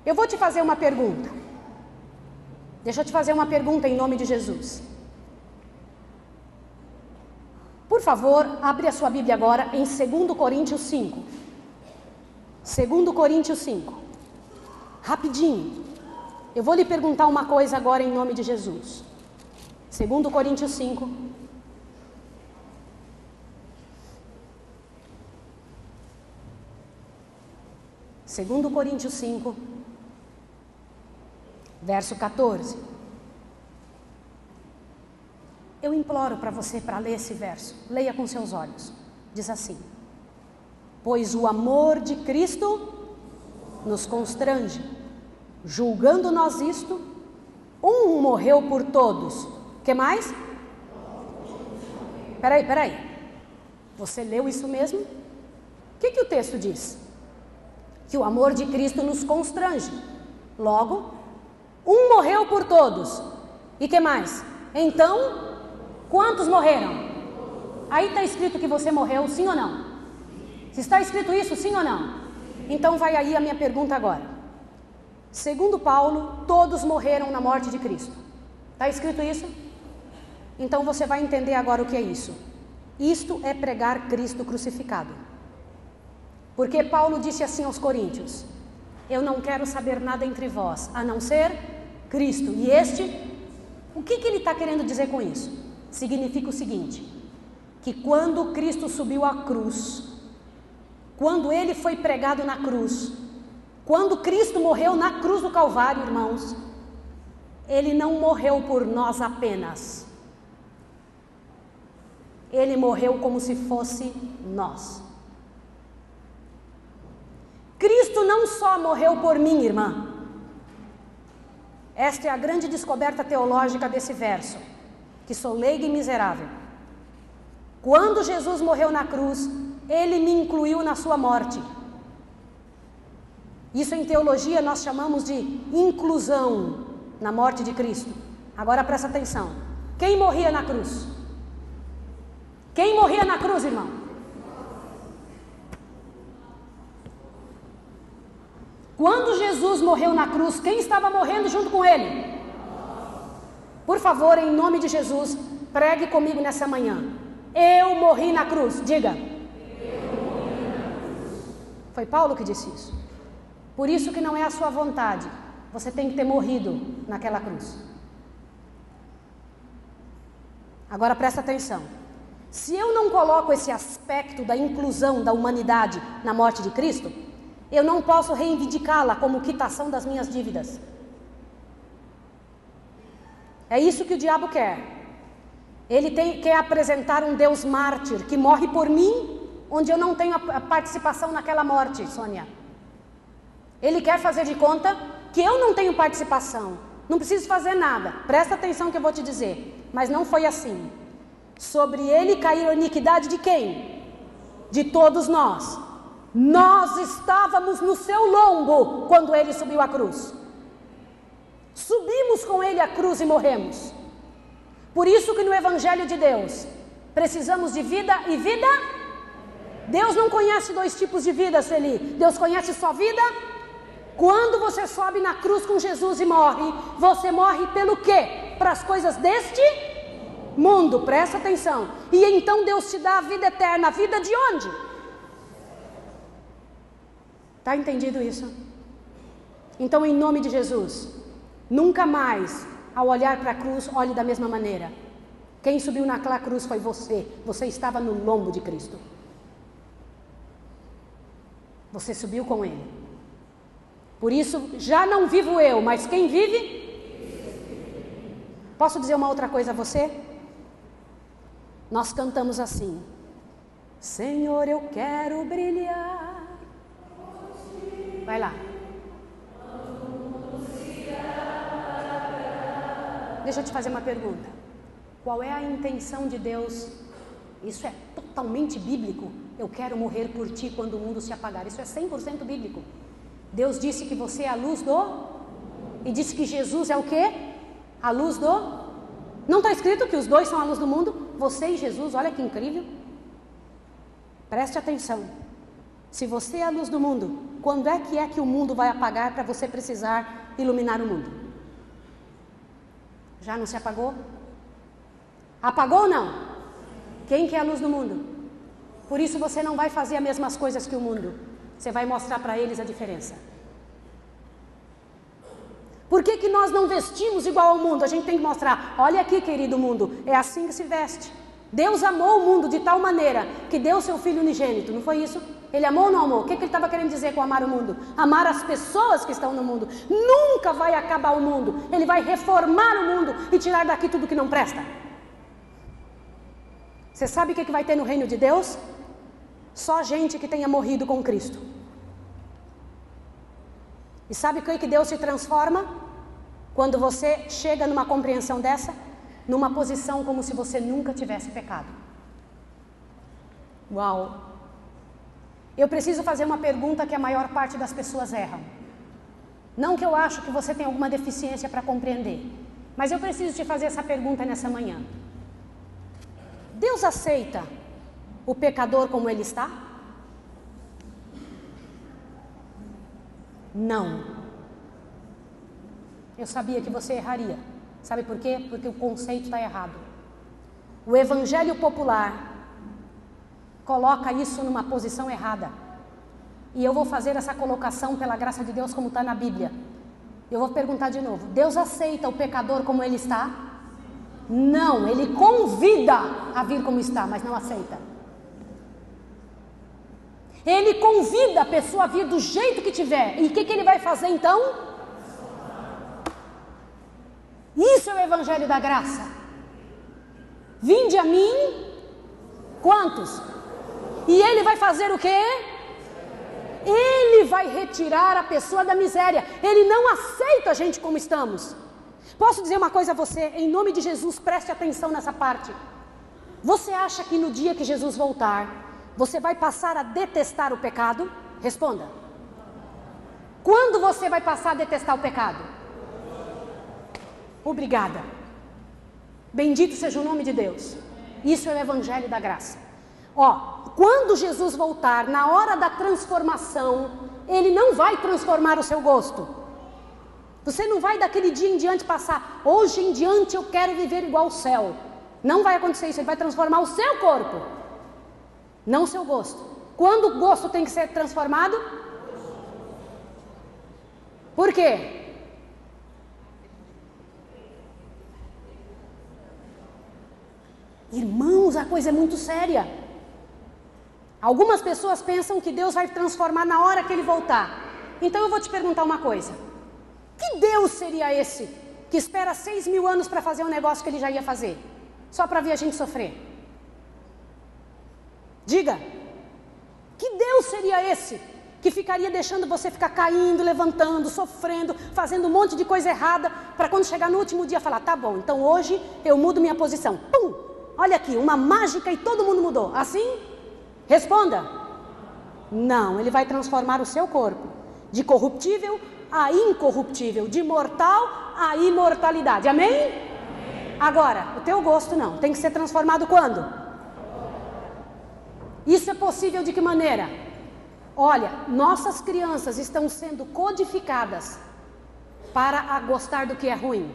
Eu vou te fazer uma pergunta. Deixa eu te fazer uma pergunta em nome de Jesus. Por favor, abre a sua Bíblia agora em 2 Coríntios 5. 2 Coríntios 5. Rapidinho. Eu vou lhe perguntar uma coisa agora em nome de Jesus. 2 Coríntios 5. Segundo Coríntios 5, verso 14. Eu imploro para você para ler esse verso. Leia com seus olhos. Diz assim: pois o amor de Cristo nos constrange, julgando nós isto, um morreu por todos. Que mais? Peraí. Você leu isso mesmo? O que o texto diz? Que o amor de Cristo nos constrange. Logo, um morreu por todos. E que mais? Então, quantos morreram? Aí está escrito que você morreu, sim ou não? Se está escrito isso, sim ou não? Então vai aí a minha pergunta agora. Segundo Paulo, todos morreram na morte de Cristo. Está escrito isso? Então você vai entender agora o que é isso. Isto é pregar Cristo crucificado. Porque Paulo disse assim aos coríntios: eu não quero saber nada entre vós, a não ser Cristo. E o que ele está querendo dizer com isso? Significa o seguinte: que quando Cristo subiu à cruz, quando ele foi pregado na cruz, quando Cristo morreu na cruz do Calvário, irmãos, ele não morreu por nós apenas. Ele morreu como se fosse nós. Cristo não só morreu por mim, irmã. Esta é a grande descoberta teológica desse verso, que sou leiga e miserável. Quando Jesus morreu na cruz, ele me incluiu na sua morte. Isso em teologia nós chamamos de inclusão na morte de Cristo. Agora presta atenção. Quem morria na cruz? Quem morria na cruz, irmão? Quando Jesus morreu na cruz, quem estava morrendo junto com ele? Por favor, em nome de Jesus, pregue comigo nessa manhã. Eu morri na cruz, diga. Foi Paulo que disse isso. Por isso que não é a sua vontade. Você tem que ter morrido naquela cruz. Agora presta atenção. Se eu não coloco esse aspecto da inclusão da humanidade na morte de Cristo, eu não posso reivindicá-la como quitação das minhas dívidas. É isso que o diabo quer. Ele quer apresentar um Deus mártir que morre por mim, onde eu não tenho a participação naquela morte, Sônia. Ele quer fazer de conta que eu não tenho participação. Não preciso fazer nada. Presta atenção que eu vou te dizer. Mas não foi assim. Sobre ele caiu a iniquidade de quem? De todos nós. Nós estávamos no seu lombo quando ele subiu à cruz. Subimos com ele à cruz e morremos. Por isso que no Evangelho de Deus precisamos de vida e vida. Deus não conhece 2 tipos de vida, Celi. Deus conhece só vida. Quando você sobe na cruz com Jesus e morre, você morre pelo quê? Para as coisas deste mundo, presta atenção. E então Deus te dá a vida eterna. A vida de onde? Está entendido isso? Então, em nome de Jesus, nunca mais ao olhar para a cruz, olhe da mesma maneira. Quem subiu naquela cruz foi você. Você estava no lombo de Cristo. Você subiu com Ele. Por isso, já não vivo eu, mas quem vive? Posso dizer uma outra coisa a você? Nós cantamos assim: Senhor, eu quero brilhar. Vai lá. Deixa eu te fazer uma pergunta. Qual é a intenção de Deus? Isso é totalmente bíblico. Eu quero morrer por ti quando o mundo se apagar. Isso é 100% bíblico. Deus disse que você é a luz do... E disse que Jesus é o quê? A luz do... Não está escrito que os dois são a luz do mundo? Você e Jesus, olha que incrível. Preste atenção. Se você é a luz do mundo, quando é que o mundo vai apagar para você precisar iluminar o mundo? Já não se apagou? Apagou ou não? Quem que é a luz do mundo? Por isso você não vai fazer as mesmas coisas que o mundo. Você vai mostrar para eles a diferença. Por que nós não vestimos igual ao mundo? A gente tem que mostrar, olha aqui, querido mundo, é assim que se veste. Deus amou o mundo de tal maneira que deu seu Filho unigênito, não foi isso? Ele amou ou não amou? O que ele estava querendo dizer com amar o mundo? Amar as pessoas que estão no mundo. Nunca vai acabar o mundo. Ele vai reformar o mundo e tirar daqui tudo que não presta. Você sabe o que vai ter no reino de Deus? Só gente que tenha morrido com Cristo. E sabe o que Deus se transforma? Quando você chega numa compreensão dessa, numa posição como se você nunca tivesse pecado. Uau! Eu preciso fazer uma pergunta que a maior parte das pessoas erram. Não que eu acho que você tem alguma deficiência para compreender, mas eu preciso te fazer essa pergunta nessa manhã. Deus aceita o pecador como ele está? Não. Eu sabia que você erraria. Sabe por quê? Porque o conceito está errado. O evangelho popular coloca isso numa posição errada. E eu vou fazer essa colocação pela graça de Deus como está na Bíblia. Eu vou perguntar de novo. Deus aceita o pecador como ele está? Não, ele convida a vir como está, mas não aceita. Ele convida a pessoa a vir do jeito que tiver. E o que ele vai fazer então? Isso é o evangelho da graça. Vinde a mim, quantos? E ele vai fazer o quê? Ele vai retirar a pessoa da miséria. Ele não aceita a gente como estamos. Posso dizer uma coisa a você? Em nome de Jesus, preste atenção nessa parte. Você acha que no dia que Jesus voltar, você vai passar a detestar o pecado? Responda. Quando você vai passar a detestar o pecado? Obrigada. Bendito seja o nome de Deus. Isso é o evangelho da graça. Quando Jesus voltar, na hora da transformação, Ele não vai transformar o seu gosto. Você não vai daquele dia em diante passar, hoje em diante eu quero viver igual ao céu. Não vai acontecer isso, Ele vai transformar o seu corpo, não o seu gosto. Quando o gosto tem que ser transformado? Por quê? Irmãos, a coisa é muito séria. Algumas pessoas pensam que Deus vai transformar na hora que Ele voltar. Então eu vou te perguntar uma coisa. Que Deus seria esse que espera 6.000 anos para fazer um negócio que Ele já ia fazer? Só para ver a gente sofrer? Diga. Que Deus seria esse que ficaria deixando você ficar caindo, levantando, sofrendo, fazendo um monte de coisa errada, para quando chegar no último dia falar, tá bom, então hoje eu mudo minha posição. Pum! Olha aqui, uma mágica e todo mundo mudou. Assim? Responda. Não, Ele vai transformar o seu corpo de corruptível a incorruptível, de mortal a imortalidade. Amém? Amém. Agora, o teu gosto não. Tem que ser transformado quando? Isso é possível de que maneira? Olha, nossas crianças estão sendo codificadas para gostar do que é ruim.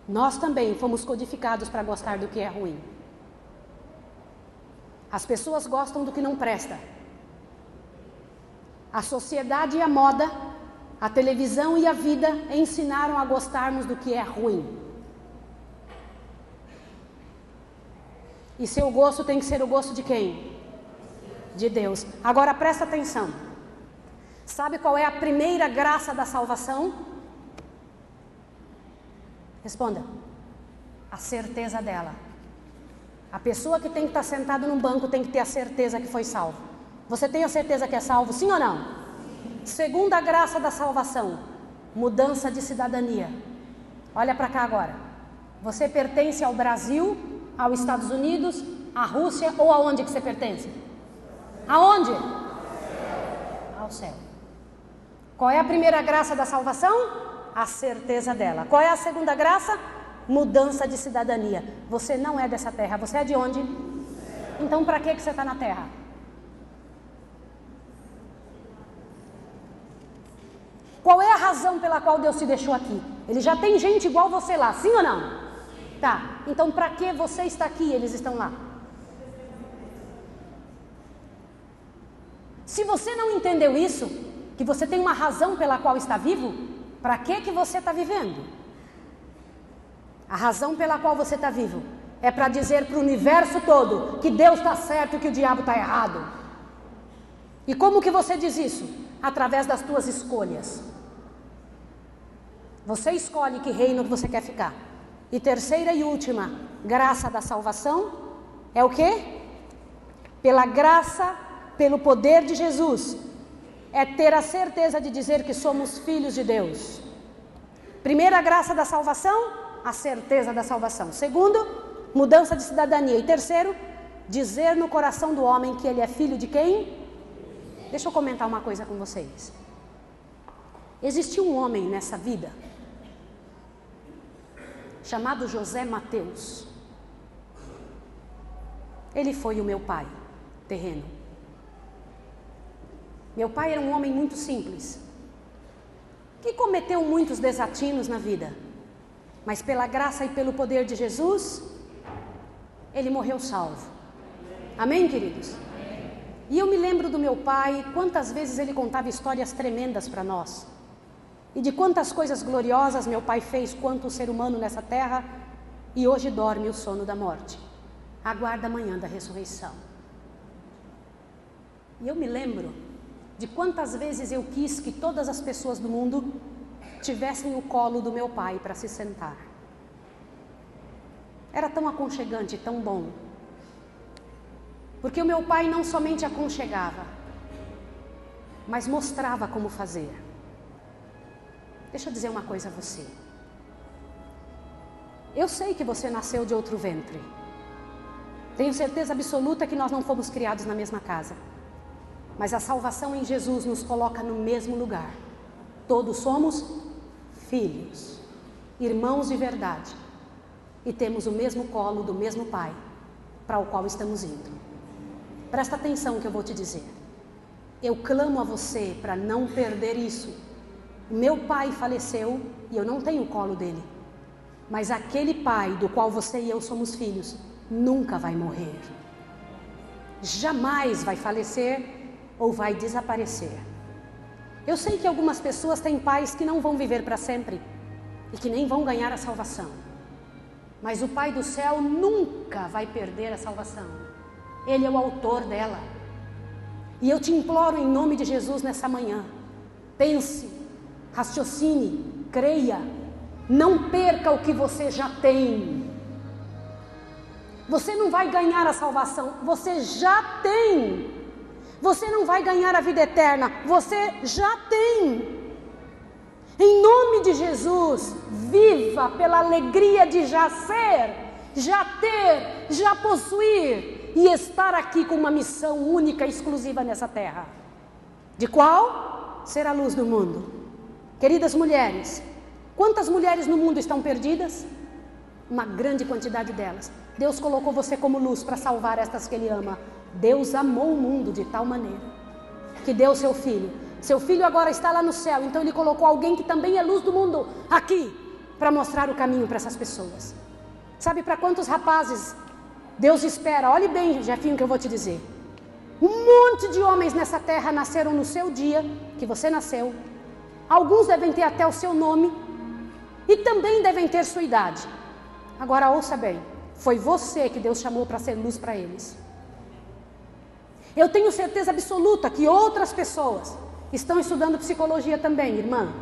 Nós também fomos codificados para gostar do que é ruim. As pessoas gostam do que não presta. A sociedade e a moda A televisão e a vida ensinaram a gostarmos do que é ruim. E seu gosto tem que ser o gosto de quem? De Deus. Agora presta atenção. Sabe qual é a primeira graça da salvação? Responda. A certeza dela. A pessoa que tem que estar sentada num banco tem que ter a certeza que foi salvo. Você tem a certeza que é salvo, sim ou não? Segunda graça da salvação, mudança de cidadania. Olha para cá agora. Você pertence ao Brasil, aos Estados Unidos, à Rússia ou aonde que você pertence? Aonde? Ao céu. Qual é a primeira graça da salvação? A certeza dela. Qual é a segunda graça? Mudança de cidadania. Você não é dessa terra, você é de onde? Então para que você está na terra? Qual é a razão pela qual Deus te deixou aqui? Ele já tem gente igual você lá, sim ou não? Tá, então para que você está aqui e eles estão lá? Se você não entendeu isso, que você tem uma razão pela qual está vivo, para que você está vivendo? A razão pela qual você está vivo é para dizer para o universo todo que Deus está certo e que o diabo está errado. E como que você diz isso? Através das tuas escolhas. Você escolhe que reino você quer ficar. E terceira e última graça da salvação é o quê? Pela graça, pelo poder de Jesus, é ter a certeza de dizer que somos filhos de Deus. Primeira graça da salvação, a certeza da salvação. Segundo, mudança de cidadania. E terceiro, dizer no coração do homem que ele é filho de quem? Deixa eu comentar uma coisa com vocês. Existiu um homem nessa vida chamado José Mateus. Ele foi o meu pai terreno. Meu pai era um homem muito simples, que cometeu muitos desatinos na vida, mas pela graça e pelo poder de Jesus, ele morreu salvo. Amém, queridos? E eu me lembro do meu pai, quantas vezes ele contava histórias tremendas para nós. E de quantas coisas gloriosas meu pai fez quanto ser humano nessa terra, e hoje dorme o sono da morte. Aguarda a manhã da ressurreição. E eu me lembro de quantas vezes eu quis que todas as pessoas do mundo tivessem o colo do meu pai para se sentar. Era tão aconchegante, tão bom. Porque o meu pai não somente aconchegava, mas mostrava como fazer. Deixa eu dizer uma coisa a você. Eu sei que você nasceu de outro ventre. Tenho certeza absoluta que nós não fomos criados na mesma casa. Mas a salvação em Jesus nos coloca no mesmo lugar. Todos somos filhos, irmãos de verdade. E temos o mesmo colo do mesmo pai, para o qual estamos indo. Presta atenção no que eu vou te dizer. Eu clamo a você para não perder isso. Meu pai faleceu e eu não tenho o colo dele. Mas aquele pai do qual você e eu somos filhos, nunca vai morrer. Jamais vai falecer ou vai desaparecer. Eu sei que algumas pessoas têm pais que não vão viver para sempre e que nem vão ganhar a salvação. Mas o Pai do céu nunca vai perder a salvação. Ele é o autor dela. E eu te imploro em nome de Jesus nessa manhã. Pense, raciocine, creia. Não perca o que você já tem. Você não vai ganhar a salvação, você já tem. Você não vai ganhar a vida eterna, você já tem. Em nome de Jesus, viva pela alegria de já ser, já ter, já possuir e estar aqui com uma missão única e exclusiva nessa terra. De qual? Ser a luz do mundo. Queridas mulheres, quantas mulheres no mundo estão perdidas? Uma grande quantidade delas. Deus colocou você como luz para salvar estas que Ele ama. Deus amou o mundo de tal maneira que deu seu filho. Seu filho agora está lá no céu, então Ele colocou alguém que também é luz do mundo aqui para mostrar o caminho para essas pessoas. Sabe para quantos rapazes Deus espera? Olhe bem, Jefinho, que eu vou te dizer. Um monte de homens nessa terra nasceram no seu dia que você nasceu Alguns devem ter até o seu nome e também devem ter sua idade. Agora ouça bem, foi você que Deus chamou para ser luz para eles. Eu tenho certeza absoluta que outras pessoas estão estudando psicologia também, irmã.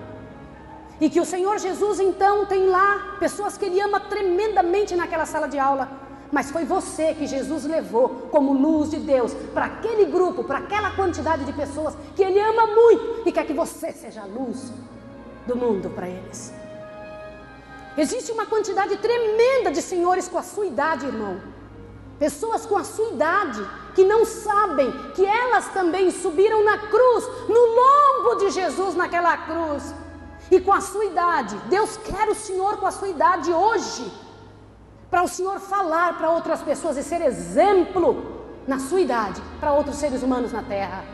E que o Senhor Jesus então tem lá pessoas que Ele ama tremendamente naquela sala de aula. Mas foi você que Jesus levou como luz de Deus para aquele grupo, para aquela quantidade de pessoas que Ele ama muito e quer que você seja a luz do mundo para eles. Existe uma quantidade tremenda de senhores com a sua idade, irmão. Pessoas com a sua idade que não sabem que elas também subiram na cruz, no lombo de Jesus naquela cruz. E com a sua idade, Deus quer o Senhor com a sua idade hoje, para o Senhor falar para outras pessoas e ser exemplo na sua idade, para outros seres humanos na terra.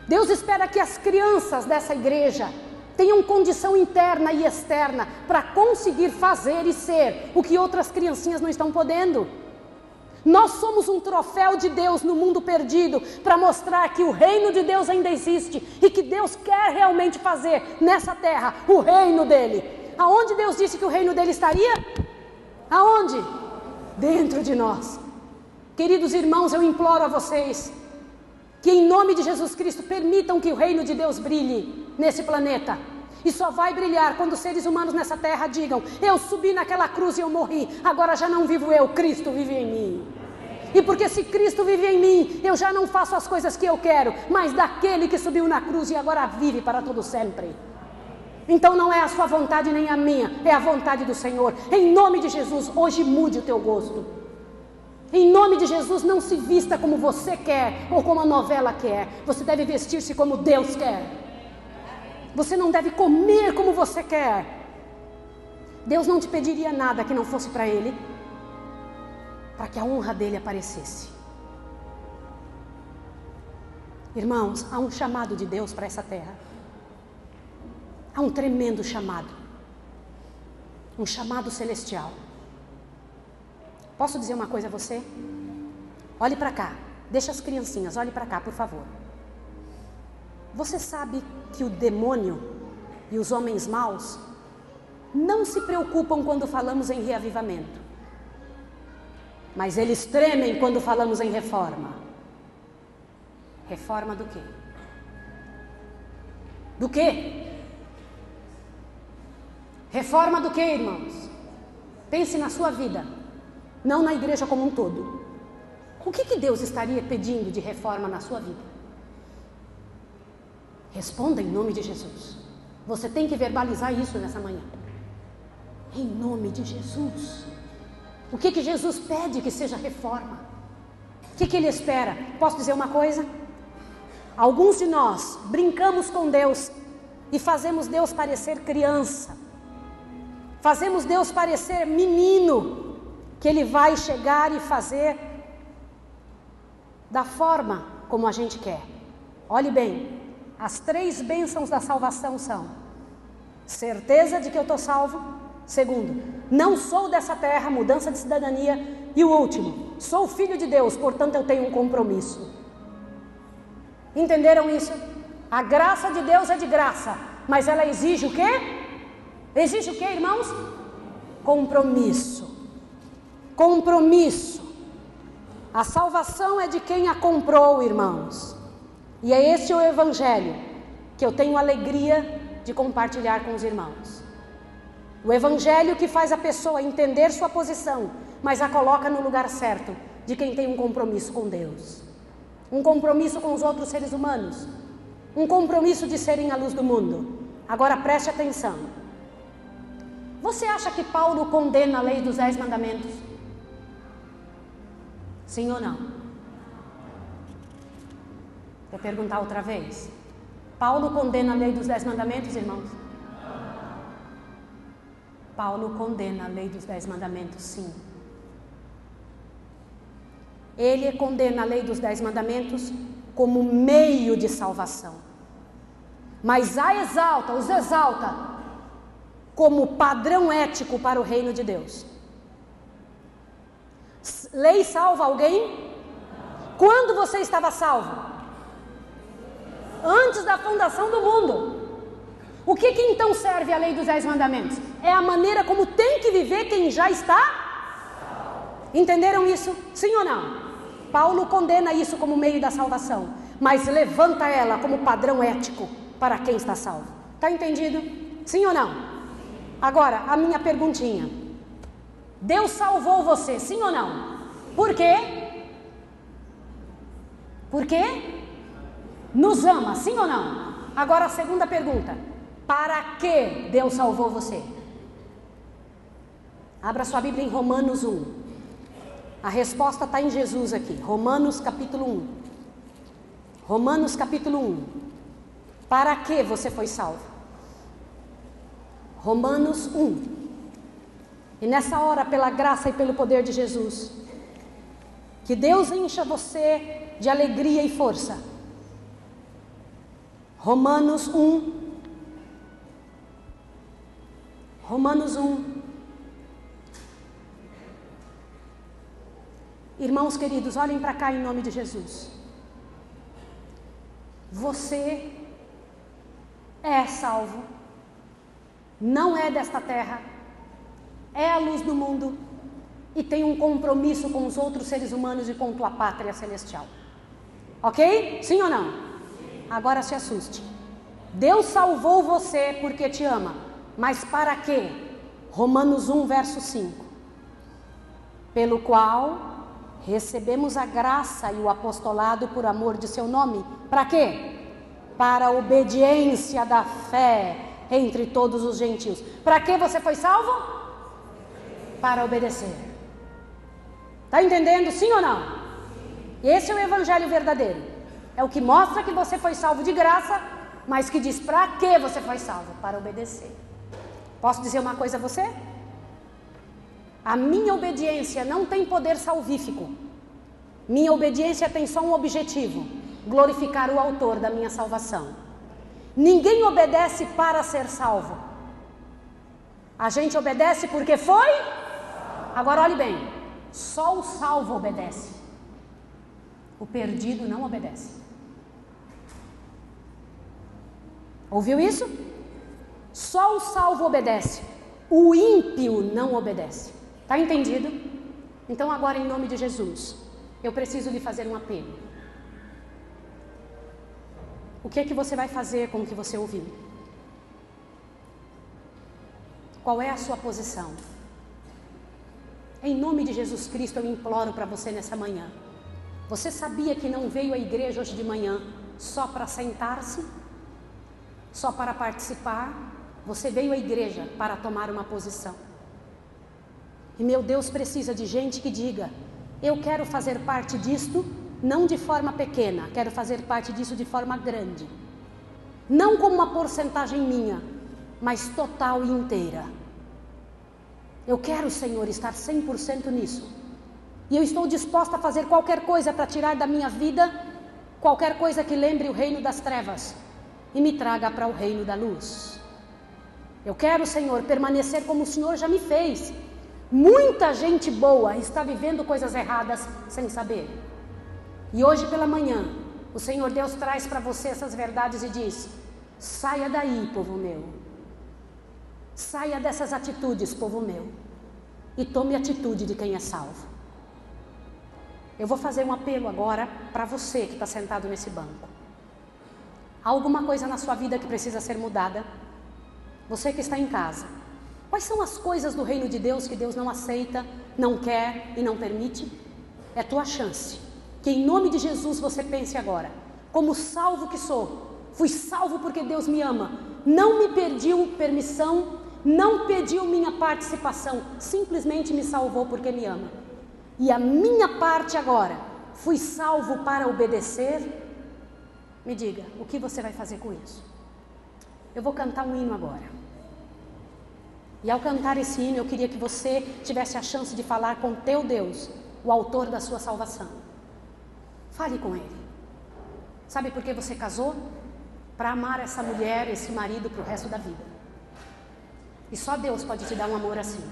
Deus espera que as crianças dessa igreja tenham condição interna e externa para conseguir fazer e ser o que outras criancinhas não estão podendo. Nós somos um troféu de Deus no mundo perdido para mostrar que o reino de Deus ainda existe e que Deus quer realmente fazer nessa terra o reino dele. Aonde Deus disse que o reino dele estaria? Aonde? Dentro de nós. Queridos irmãos, eu imploro a vocês que em nome de Jesus Cristo permitam que o reino de Deus brilhe nesse planeta. E só vai brilhar quando os seres humanos nessa terra digam: eu subi naquela cruz e eu morri, agora já não vivo eu, Cristo vive em mim. E porque se Cristo vive em mim, eu já não faço as coisas que eu quero, mas daquele que subiu na cruz e agora vive para todo sempre. Então não é a sua vontade nem a minha, é a vontade do Senhor. Em nome de Jesus, hoje mude o teu gosto. Em nome de Jesus, não se vista como você quer ou como a novela quer. Você deve vestir-se como Deus quer. Você não deve comer como você quer. Deus não te pediria nada que não fosse para Ele, para que a honra dele aparecesse. Irmãos, há um chamado de Deus para essa terra. Há um tremendo chamado. Um chamado celestial. Posso dizer uma coisa a você? Olhe para cá. Deixa as criancinhas, olhe para cá, por favor. Você sabe que o demônio e os homens maus não se preocupam quando falamos em reavivamento, mas eles tremem quando falamos em reforma. Reforma do quê? Do quê? Reforma do quê, irmãos? Pense na sua vida, não na igreja como um todo. O que Deus estaria pedindo de reforma na sua vida? Responda em nome de Jesus. Você tem que verbalizar isso nessa manhã. Em nome de Jesus. O que Jesus pede que seja reforma? O que Ele espera? Posso dizer uma coisa? Alguns de nós brincamos com Deus e fazemos Deus parecer criança. Fazemos Deus parecer menino, que Ele vai chegar e fazer da forma como a gente quer. Olhe bem, as 3 bênçãos da salvação são: certeza de que eu estou salvo. Segundo, não sou dessa terra, mudança de cidadania. E o último, sou filho de Deus, portanto eu tenho um compromisso. Entenderam isso? A graça de Deus é de graça, mas ela exige o quê? Exige o quê, irmãos? Compromisso. Compromisso. A salvação é de quem a comprou, irmãos. E é esse o evangelho que eu tenho alegria de compartilhar com os irmãos. O evangelho que faz a pessoa entender sua posição, mas a coloca no lugar certo, de quem tem um compromisso com Deus. Um compromisso com os outros seres humanos. Um compromisso de serem a luz do mundo. Agora preste atenção. Você acha que Paulo condena a lei dos 10 mandamentos? Sim ou não? Vou perguntar outra vez. Paulo condena a lei dos 10 mandamentos, irmãos? Paulo condena a lei dos 10 mandamentos, sim. Ele condena a lei dos 10 mandamentos como meio de salvação. Mas os exalta como padrão ético para o reino de Deus. Lei salva alguém? Quando você estava salvo? Antes da fundação do mundo. O que então serve a lei dos 10 mandamentos? É a maneira como tem que viver quem já está. Entenderam isso? Sim ou não? Paulo condena isso como meio da salvação, mas levanta ela como padrão ético para quem está salvo. Está entendido? Sim ou não? Agora, a minha perguntinha. Deus salvou você, sim ou não? Por quê? Por quê? Nos ama, sim ou não? Agora a segunda pergunta. Para que Deus salvou você? Abra sua Bíblia em Romanos 1. A resposta está em Jesus aqui. Romanos capítulo 1. Romanos capítulo 1. Para que você foi salvo? Romanos 1. E nessa hora, pela graça e pelo poder de Jesus, que Deus encha você de alegria e força. Romanos 1. Romanos 1. Irmãos queridos, olhem para cá em nome de Jesus. Você é salvo, não é desta terra, é a luz do mundo e tem um compromisso com os outros seres humanos e com tua pátria celestial. Ok? Sim ou não? Agora se assuste. Deus salvou você porque te ama, mas para quê? Romanos 1, verso 5. Pelo qual recebemos a graça e o apostolado por amor de seu nome. Para quê? Para a obediência da fé entre todos os gentios. Para que você foi salvo? Para obedecer. Está entendendo, sim ou não? Esse é o evangelho verdadeiro. É o que mostra que você foi salvo de graça, mas que diz para que você foi salvo? Para obedecer. Posso dizer uma coisa a você? A minha obediência não tem poder salvífico. Minha obediência tem só um objetivo: glorificar o autor da minha salvação. Ninguém obedece para ser salvo. A gente obedece porque foi? Agora olhe bem, só o salvo obedece. O perdido não obedece. Ouviu isso? Só o salvo obedece. O ímpio não obedece. Está entendido? Então agora, em nome de Jesus, eu preciso lhe fazer um apelo. O que é que você vai fazer com o que você ouviu? Qual é a sua posição? Em nome de Jesus Cristo, eu imploro para você nessa manhã. Você sabia que não veio à igreja hoje de manhã só para sentar-se? Só para participar? Você veio à igreja para tomar uma posição. E meu Deus precisa de gente que diga: eu quero fazer parte disto, não de forma pequena, quero fazer parte disso de forma grande. Não como uma porcentagem minha, mas total e inteira. Eu quero, Senhor, estar 100% nisso. E eu estou disposta a fazer qualquer coisa para tirar da minha vida qualquer coisa que lembre o reino das trevas e me traga para o reino da luz. Eu quero, Senhor, permanecer como o Senhor já me fez. Muita gente boa está vivendo coisas erradas sem saber. E hoje pela manhã, o Senhor Deus traz para você essas verdades e diz: saia daí, povo meu. Saia dessas atitudes, povo meu, e tome atitude de quem é salvo. Eu vou fazer um apelo agora para você que está sentado nesse banco. Há alguma coisa na sua vida que precisa ser mudada? Você que está em casa, quais são as coisas do reino de Deus que Deus não aceita, não quer e não permite? É tua chance. Que em nome de Jesus você pense agora: como salvo que sou, fui salvo porque Deus me ama, não me pediu permissão, não pediu minha participação, simplesmente me salvou porque me ama. E a minha parte agora, fui salvo para obedecer. Me diga, o que você vai fazer com isso? Eu vou cantar um hino agora. E ao cantar esse hino, eu queria que você tivesse a chance de falar com teu Deus, o autor da sua salvação. Fale com Ele. Sabe por que você casou? Para amar essa mulher, esse marido para o resto da vida. E só Deus pode te dar um amor assim.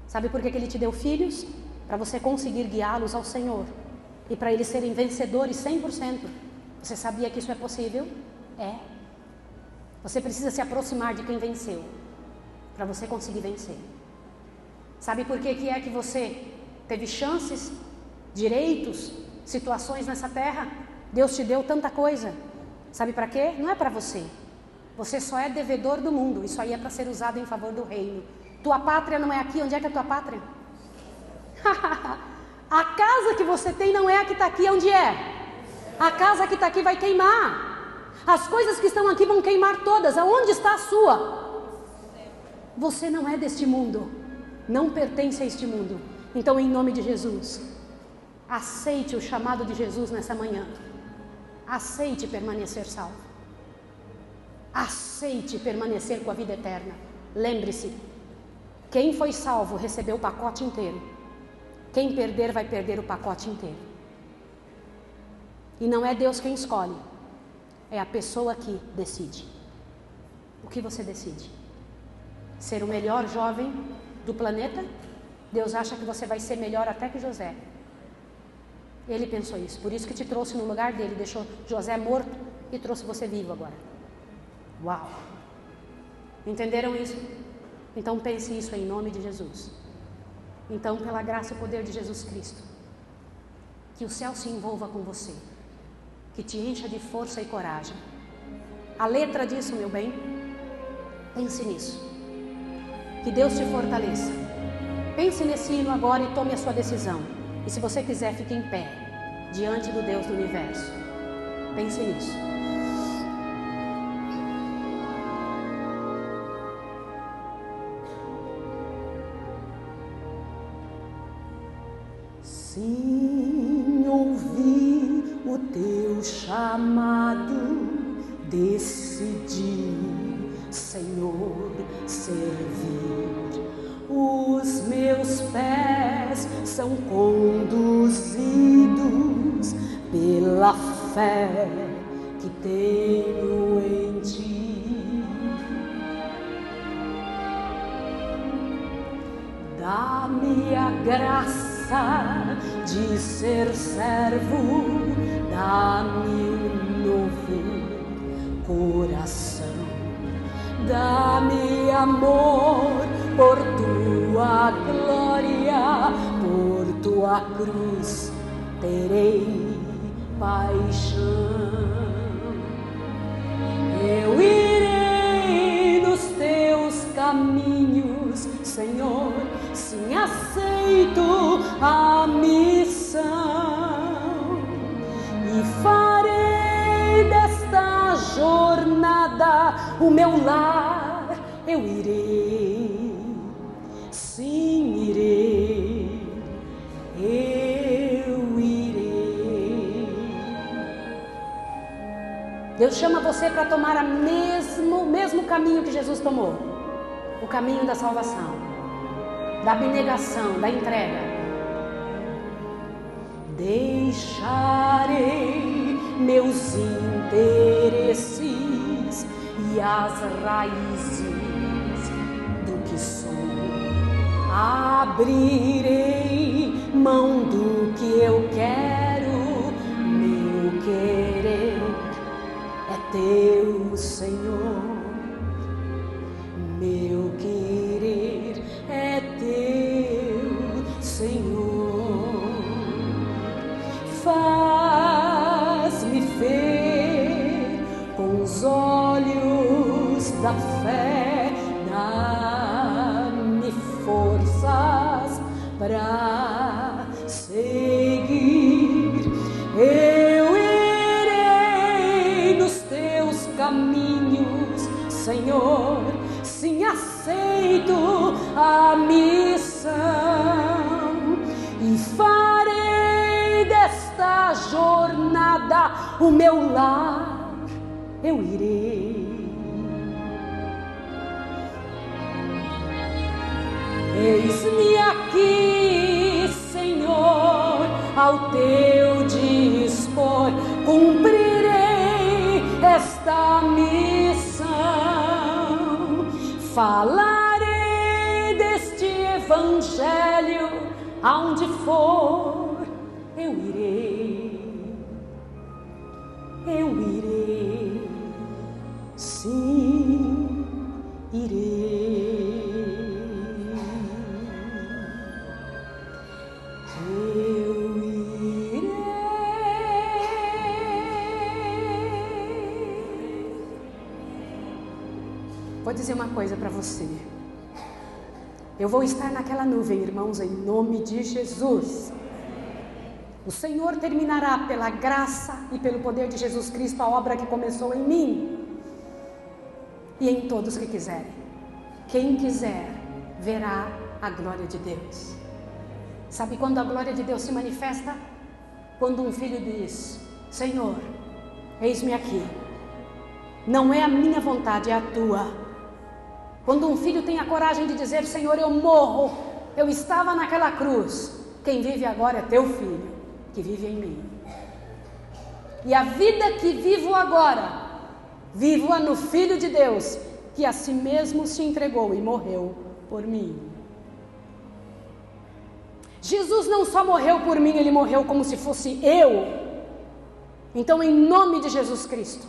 Sabe por que Ele te deu filhos? Para você conseguir guiá-los ao Senhor. E para eles serem vencedores 100%. Você sabia que isso é possível? É. Você precisa se aproximar de quem venceu, para você conseguir vencer. Sabe por que é que você teve chances, direitos, situações nessa terra? Deus te deu tanta coisa. Sabe para quê? Não é para você. Você só é devedor do mundo. Isso aí é para ser usado em favor do reino. Tua pátria não é aqui. Onde é que é a tua pátria? A casa que você tem não é a que está aqui. Onde é? A casa que está aqui vai queimar. As coisas que estão aqui vão queimar todas. Aonde está a sua? Você não é deste mundo. Não pertence a este mundo. Então, em nome de Jesus, aceite o chamado de Jesus nessa manhã. Aceite permanecer salvo. Aceite permanecer com a vida eterna. Lembre-se, quem foi salvo recebeu o pacote inteiro. Quem perder vai perder o pacote inteiro. E não é Deus quem escolhe. É a pessoa que decide. O que você decide? Ser o melhor jovem do planeta? Deus acha que você vai ser melhor até que José. Ele pensou isso, por isso que te trouxe no lugar dele, deixou José morto e trouxe você vivo agora. Uau! Entenderam isso? Então pense isso em nome de Jesus. Então, pela graça e poder de Jesus Cristo, que o céu se envolva com você, que te encha de força e coragem. A letra disso, meu bem, pense nisso. Que Deus te fortaleça. Pense nesse hino agora e tome a sua decisão. E se você quiser, fique em pé, diante do Deus do Universo. Pense nisso. Sim, ouvi o teu chamado, decidi, Senhor, servir. Os meus pés são conduzidos pela fé que tenho em ti. Dá-me a graça de ser servo, dá-me um novo coração, dá-me amor por tua glória, por tua cruz terei paixão. Eu irei nos teus caminhos, Senhor, sim, aceito a missão e farei desta jornada o meu lar. Eu irei, sim, irei, eu irei. Deus chama você para tomar o mesmo caminho que Jesus tomou, o caminho da salvação, da abnegação, da entrega. Deixarei meus interesses e as raízes do que sou, abrirei mão do que eu quero, meu querer é teu, Senhor, meu querer é teu, Senhor. Faz-me ver com os olhos da fé, dá-me forças para seguir. Eu irei nos teus caminhos, Senhor, sim, aceito a missão e farei desta jornada o meu lar. Eu irei. Eis-me aqui, Senhor, ao teu dispor, cumprirei esta missão. Falarei deste evangelho aonde for, eu irei, sim. vou dizer uma coisa para você. Eu vou estar naquela nuvem, irmãos, em nome de Jesus. O Senhor terminará pela graça e pelo poder de Jesus Cristo a obra que começou em mim e em todos que quiserem. Quem quiser verá a glória de Deus. Sabe quando a glória de Deus se manifesta? Quando um filho diz: Senhor, eis-me aqui. Não é a minha vontade, é a tua. Quando um filho tem a coragem de dizer: Senhor, eu morro, eu estava naquela cruz. Quem vive agora é teu filho, que vive em mim. E a vida que vivo agora, vivo-a no Filho de Deus, que a si mesmo se entregou e morreu por mim. Jesus não só morreu por mim, ele morreu como se fosse eu. Então, em nome de Jesus Cristo,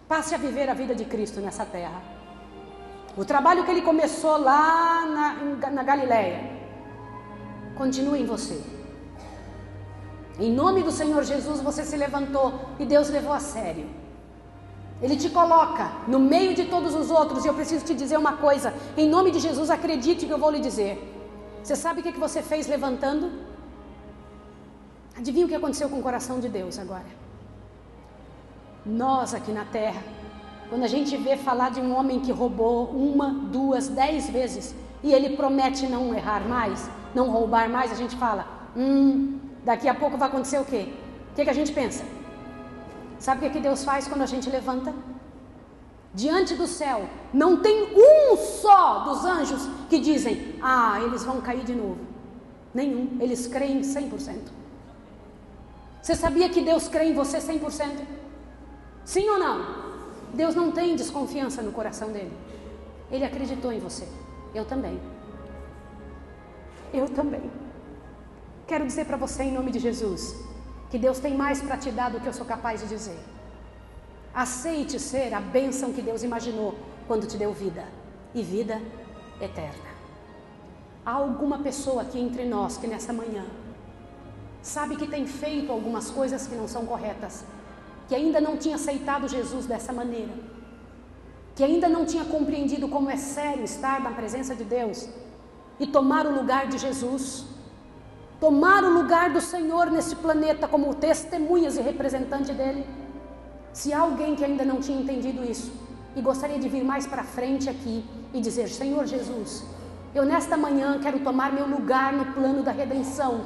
passe a viver a vida de Cristo nessa terra. O trabalho que ele começou lá na Galileia, continue em você. Em nome do Senhor Jesus, você se levantou e Deus levou a sério. Ele te coloca no meio de todos os outros. E eu preciso te dizer uma coisa. Em nome de Jesus, acredite que eu vou lhe dizer. Você sabe o que você fez levantando? Adivinha o que aconteceu com o coração de Deus agora? Nós aqui na terra, quando a gente vê falar de um homem que roubou 1, 2, 10 vezes e ele promete não errar mais, não roubar mais, a gente fala, daqui a pouco vai acontecer o quê? O que a gente pensa? Sabe o que Deus faz quando a gente levanta? Diante do céu, não tem um só dos anjos que dizem, eles vão cair de novo. Nenhum, eles creem 100%. Você sabia que Deus crê em você 100%? Sim ou não? Deus não tem desconfiança no coração dele. Ele acreditou em você. Eu também. Eu também. Quero dizer para você em nome de Jesus, que Deus tem mais para te dar do que eu sou capaz de dizer. Aceite ser a bênção que Deus imaginou quando te deu vida, e vida eterna. Há alguma pessoa aqui entre nós que nessa manhã sabe que tem feito algumas coisas que não são corretas, que ainda não tinha aceitado Jesus dessa maneira, que ainda não tinha compreendido como é sério estar na presença de Deus e tomar o lugar de Jesus, tomar o lugar do Senhor nesse planeta como testemunhas e representante dele. Se há alguém que ainda não tinha entendido isso e gostaria de vir mais para frente aqui e dizer, Senhor Jesus, eu nesta manhã quero tomar meu lugar no plano da redenção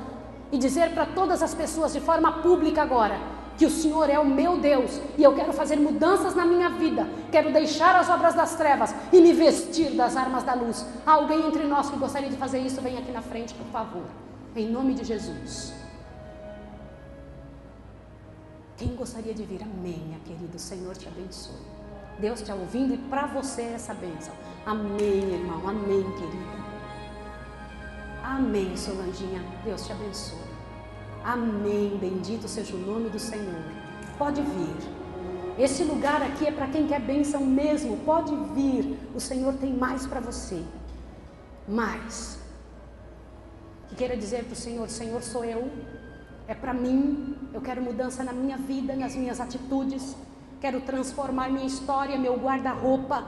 e dizer para todas as pessoas de forma pública agora que o Senhor é o meu Deus e eu quero fazer mudanças na minha vida, quero deixar as obras das trevas e me vestir das armas da luz. Há alguém entre nós que gostaria de fazer isso? Vem aqui na frente, por favor, em nome de Jesus. Quem gostaria de vir? Amém, minha querida. O Senhor te abençoe. Deus te ouvindo e para você essa bênção. Amém, irmão. Amém, querida. Amém, Solanginha. Deus te abençoe. Amém. Bendito seja o nome do Senhor. Pode vir. Esse lugar aqui é para quem quer bênção mesmo. Pode vir. O Senhor tem mais para você. Mais. Que queira dizer para o Senhor, Senhor, sou eu. É para mim, eu quero mudança na minha vida, nas minhas atitudes, quero transformar minha história, meu guarda-roupa,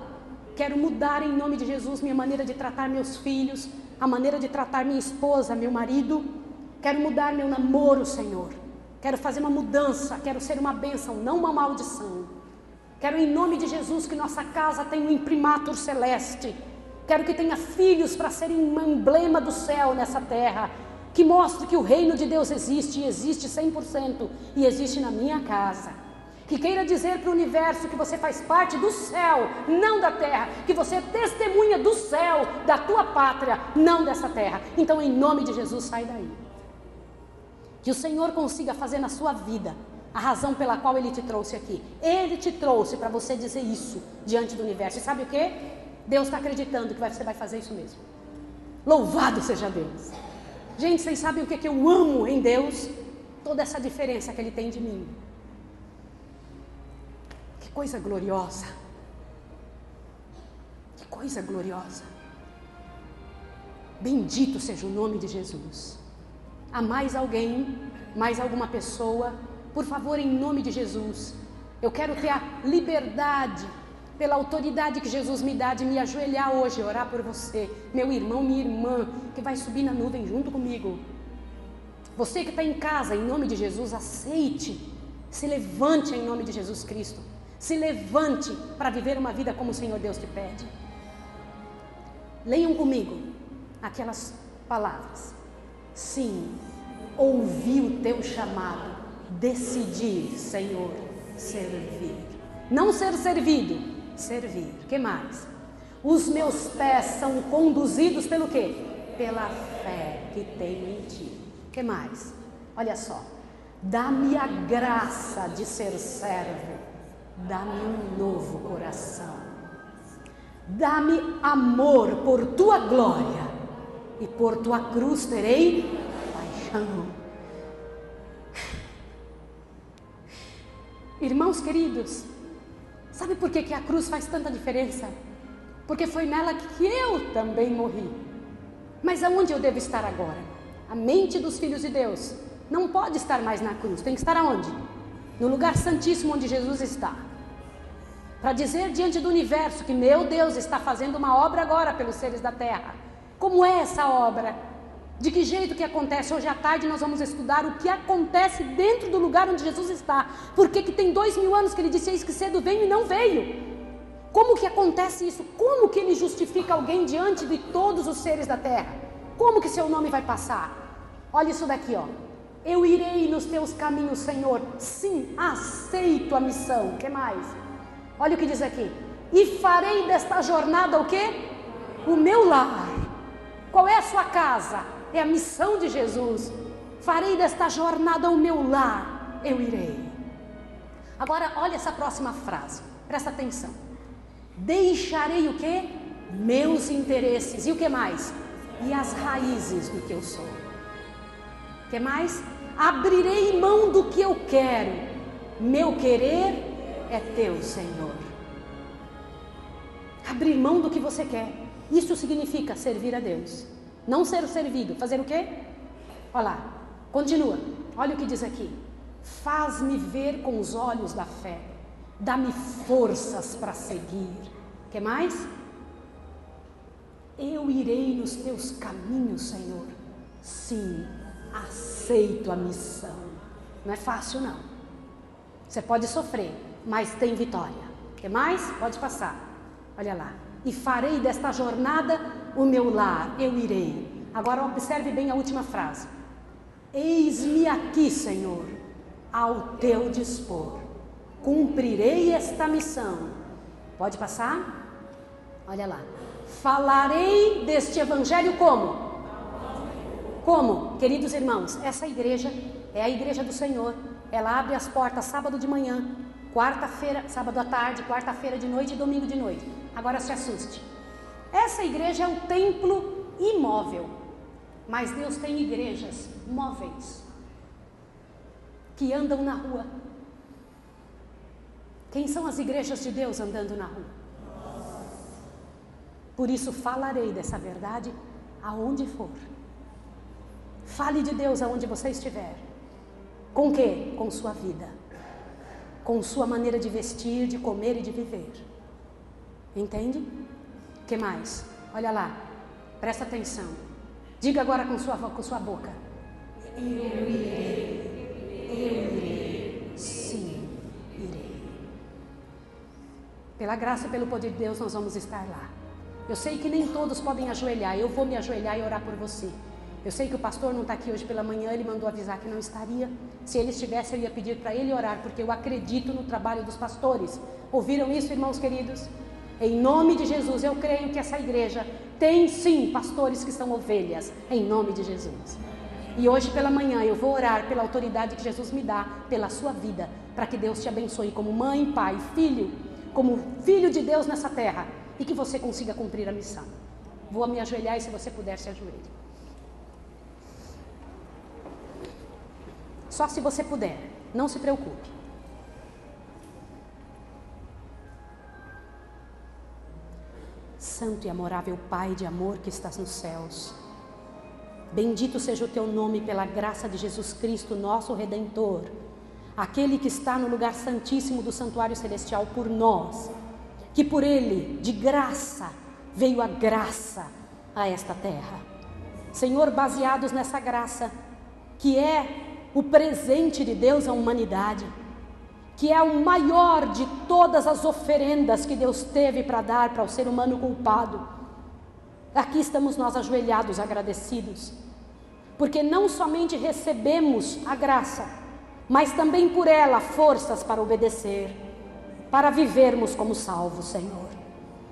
quero mudar em nome de Jesus minha maneira de tratar meus filhos, a maneira de tratar minha esposa, meu marido, quero mudar meu namoro, Senhor, quero fazer uma mudança, quero ser uma bênção, não uma maldição, quero em nome de Jesus que nossa casa tenha um imprimatur celeste, quero que tenha filhos para serem um emblema do céu nessa terra, que mostre que o reino de Deus existe e existe 100% e existe na minha casa. Que queira dizer para o universo que você faz parte do céu, não da terra, que você é testemunha do céu, da tua pátria, não dessa terra. Então, em nome de Jesus, sai daí. Que o Senhor consiga fazer na sua vida a razão pela qual Ele te trouxe aqui. Ele te trouxe para você dizer isso diante do universo. E sabe o que? Deus está acreditando que você vai fazer isso mesmo. Louvado seja Deus. Gente, vocês sabem o que eu amo em Deus? Toda essa diferença que Ele tem de mim. Que coisa gloriosa. Que coisa gloriosa. Bendito seja o nome de Jesus. Há mais alguém, mais alguma pessoa? Por favor, em nome de Jesus. Eu quero ter a liberdade pela autoridade que Jesus me dá de me ajoelhar hoje e orar por você, meu irmão, minha irmã, que vai subir na nuvem junto comigo. Você que está em casa, em nome de Jesus, aceite, se levante em nome de Jesus Cristo, se levante para viver uma vida como o Senhor Deus te pede. Leiam comigo aquelas palavras. Sim, ouvi o teu chamado, decidi, Senhor, servir. Não ser servido, servir. O que mais? Os meus pés são conduzidos pelo quê? Pela fé que tenho em ti. O que mais? Olha só. Dá-me a graça de ser servo. Dá-me um novo coração. Dá-me amor por tua glória. E por tua cruz terei paixão. Irmãos queridos, sabe por que a cruz faz tanta diferença? Porque foi nela que eu também morri. Mas aonde eu devo estar agora? A mente dos filhos de Deus não pode estar mais na cruz. Tem que estar aonde? No lugar santíssimo onde Jesus está. Para dizer diante do universo que meu Deus está fazendo uma obra agora pelos seres da terra. Como é essa obra? De que jeito que acontece? Hoje à tarde nós vamos estudar o que acontece dentro do lugar onde Jesus está. Porque que tem 2000 anos que ele disse, eis que cedo venho e não veio. Como que acontece isso? Como que ele justifica alguém diante de todos os seres da terra? Como que seu nome vai passar? Olha isso daqui, ó. Eu irei nos teus caminhos, Senhor. Sim, aceito a missão. O que mais? Olha o que diz aqui. E farei desta jornada o quê? O meu lar. Qual é a sua casa? É a missão de Jesus. Farei desta jornada o meu lar. Eu irei. Agora, olha essa próxima frase. Presta atenção. Deixarei o quê? Meus interesses. E o que mais? E as raízes do que eu sou. O que mais? Abrirei mão do que eu quero. Meu querer é teu, Senhor. Abrir mão do que você quer. Isso significa servir a Deus. Não ser servido. Fazer o quê? Olha lá. Continua. Olha o que diz aqui. Faz-me ver com os olhos da fé. Dá-me forças para seguir. O que mais? Eu irei nos teus caminhos, Senhor. Sim, aceito a missão. Não é fácil, não. Você pode sofrer, mas tem vitória. O que mais? Pode passar. Olha lá. E farei desta jornada o meu lar, eu irei. Agora observe bem a última frase. Eis-me aqui, Senhor, ao teu dispor. Cumprirei esta missão. Pode passar? Olha lá. Falarei deste evangelho como? Como? Queridos irmãos, essa igreja é a igreja do Senhor. Ela abre as portas sábado de manhã, quarta-feira, sábado à tarde, quarta-feira de noite e domingo de noite. Agora se assuste. Essa igreja é um templo imóvel, mas Deus tem igrejas móveis que andam na rua. Quem são as igrejas de Deus andando na rua? Por isso falarei dessa verdade aonde for. Fale de Deus aonde você estiver. Com quê? Com sua vida. Com sua maneira de vestir, de comer e de viver. Entende? O que mais? Olha lá. Presta atenção. Diga agora com sua boca. Eu irei. Eu irei. Sim, irei. Pela graça e pelo poder de Deus nós vamos estar lá. Eu sei que nem todos podem ajoelhar. Eu vou me ajoelhar e orar por você. Eu sei que o pastor não está aqui hoje pela manhã, ele mandou avisar que não estaria. Se ele estivesse, eu ia pedir para ele orar, porque eu acredito no trabalho dos pastores. Ouviram isso, irmãos queridos? Em nome de Jesus, eu creio que essa igreja tem sim pastores que são ovelhas, em nome de Jesus. E hoje pela manhã eu vou orar pela autoridade que Jesus me dá, pela sua vida, para que Deus te abençoe como mãe, pai, filho, como filho de Deus nessa terra, e que você consiga cumprir a missão. Vou me ajoelhar e se você puder, se ajoelhe. Só se você puder, não se preocupe. Santo e amorável Pai de amor que estás nos céus, bendito seja o teu nome pela graça de Jesus Cristo, nosso Redentor, aquele que está no lugar santíssimo do santuário celestial por nós, que por Ele, de graça, veio a graça a esta terra. Senhor, baseados nessa graça, que é o presente de Deus à humanidade, que é o maior de todas as oferendas que Deus teve para dar para o ser humano culpado, aqui estamos nós ajoelhados, agradecidos, porque não somente recebemos a graça, mas também por ela forças para obedecer, para vivermos como salvos, Senhor.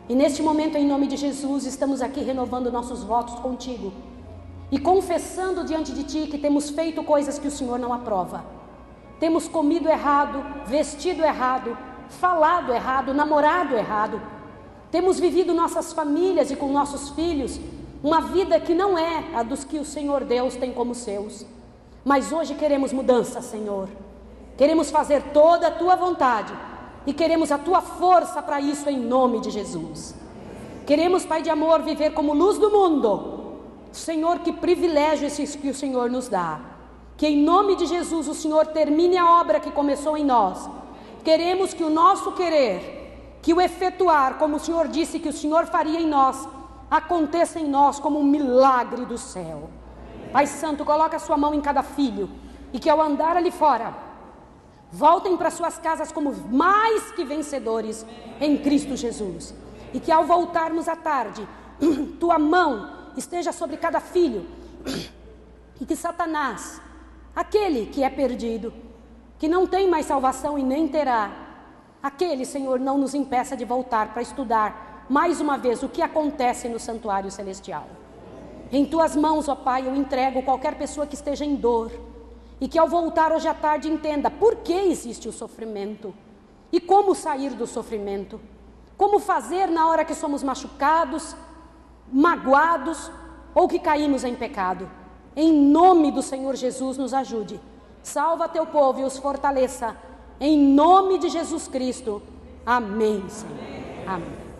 E neste momento, em nome de Jesus, estamos aqui renovando nossos votos contigo e confessando diante de Ti que temos feito coisas que o Senhor não aprova. Temos comido errado, vestido errado, falado errado, namorado errado. Temos vivido nossas famílias e com nossos filhos uma vida que não é a dos que o Senhor Deus tem como seus. Mas hoje queremos mudança, Senhor. Queremos fazer toda a Tua vontade e queremos a Tua força para isso em nome de Jesus. Queremos, Pai de amor, viver como luz do mundo. Senhor, que privilégio esse que o Senhor nos dá. Que em nome de Jesus o Senhor termine a obra que começou em nós. Queremos que o nosso querer, que o efetuar, como o Senhor disse que o Senhor faria em nós, aconteça em nós como um milagre do céu. Pai Santo, coloca a sua mão em cada filho e que ao andar ali fora, voltem para suas casas como mais que vencedores em Cristo Jesus. E que ao voltarmos à tarde, tua mão esteja sobre cada filho e que Satanás, aquele que é perdido, que não tem mais salvação e nem terá, aquele, Senhor, não nos impeça de voltar para estudar mais uma vez o que acontece no santuário celestial. Em tuas mãos, ó Pai, eu entrego qualquer pessoa que esteja em dor e que ao voltar hoje à tarde entenda por que existe o sofrimento e como sair do sofrimento, como fazer na hora que somos machucados, magoados ou que caímos em pecado. Em nome do Senhor Jesus, nos ajude. Salva teu povo e os fortaleça. Em nome de Jesus Cristo. Amém, Senhor. Amém.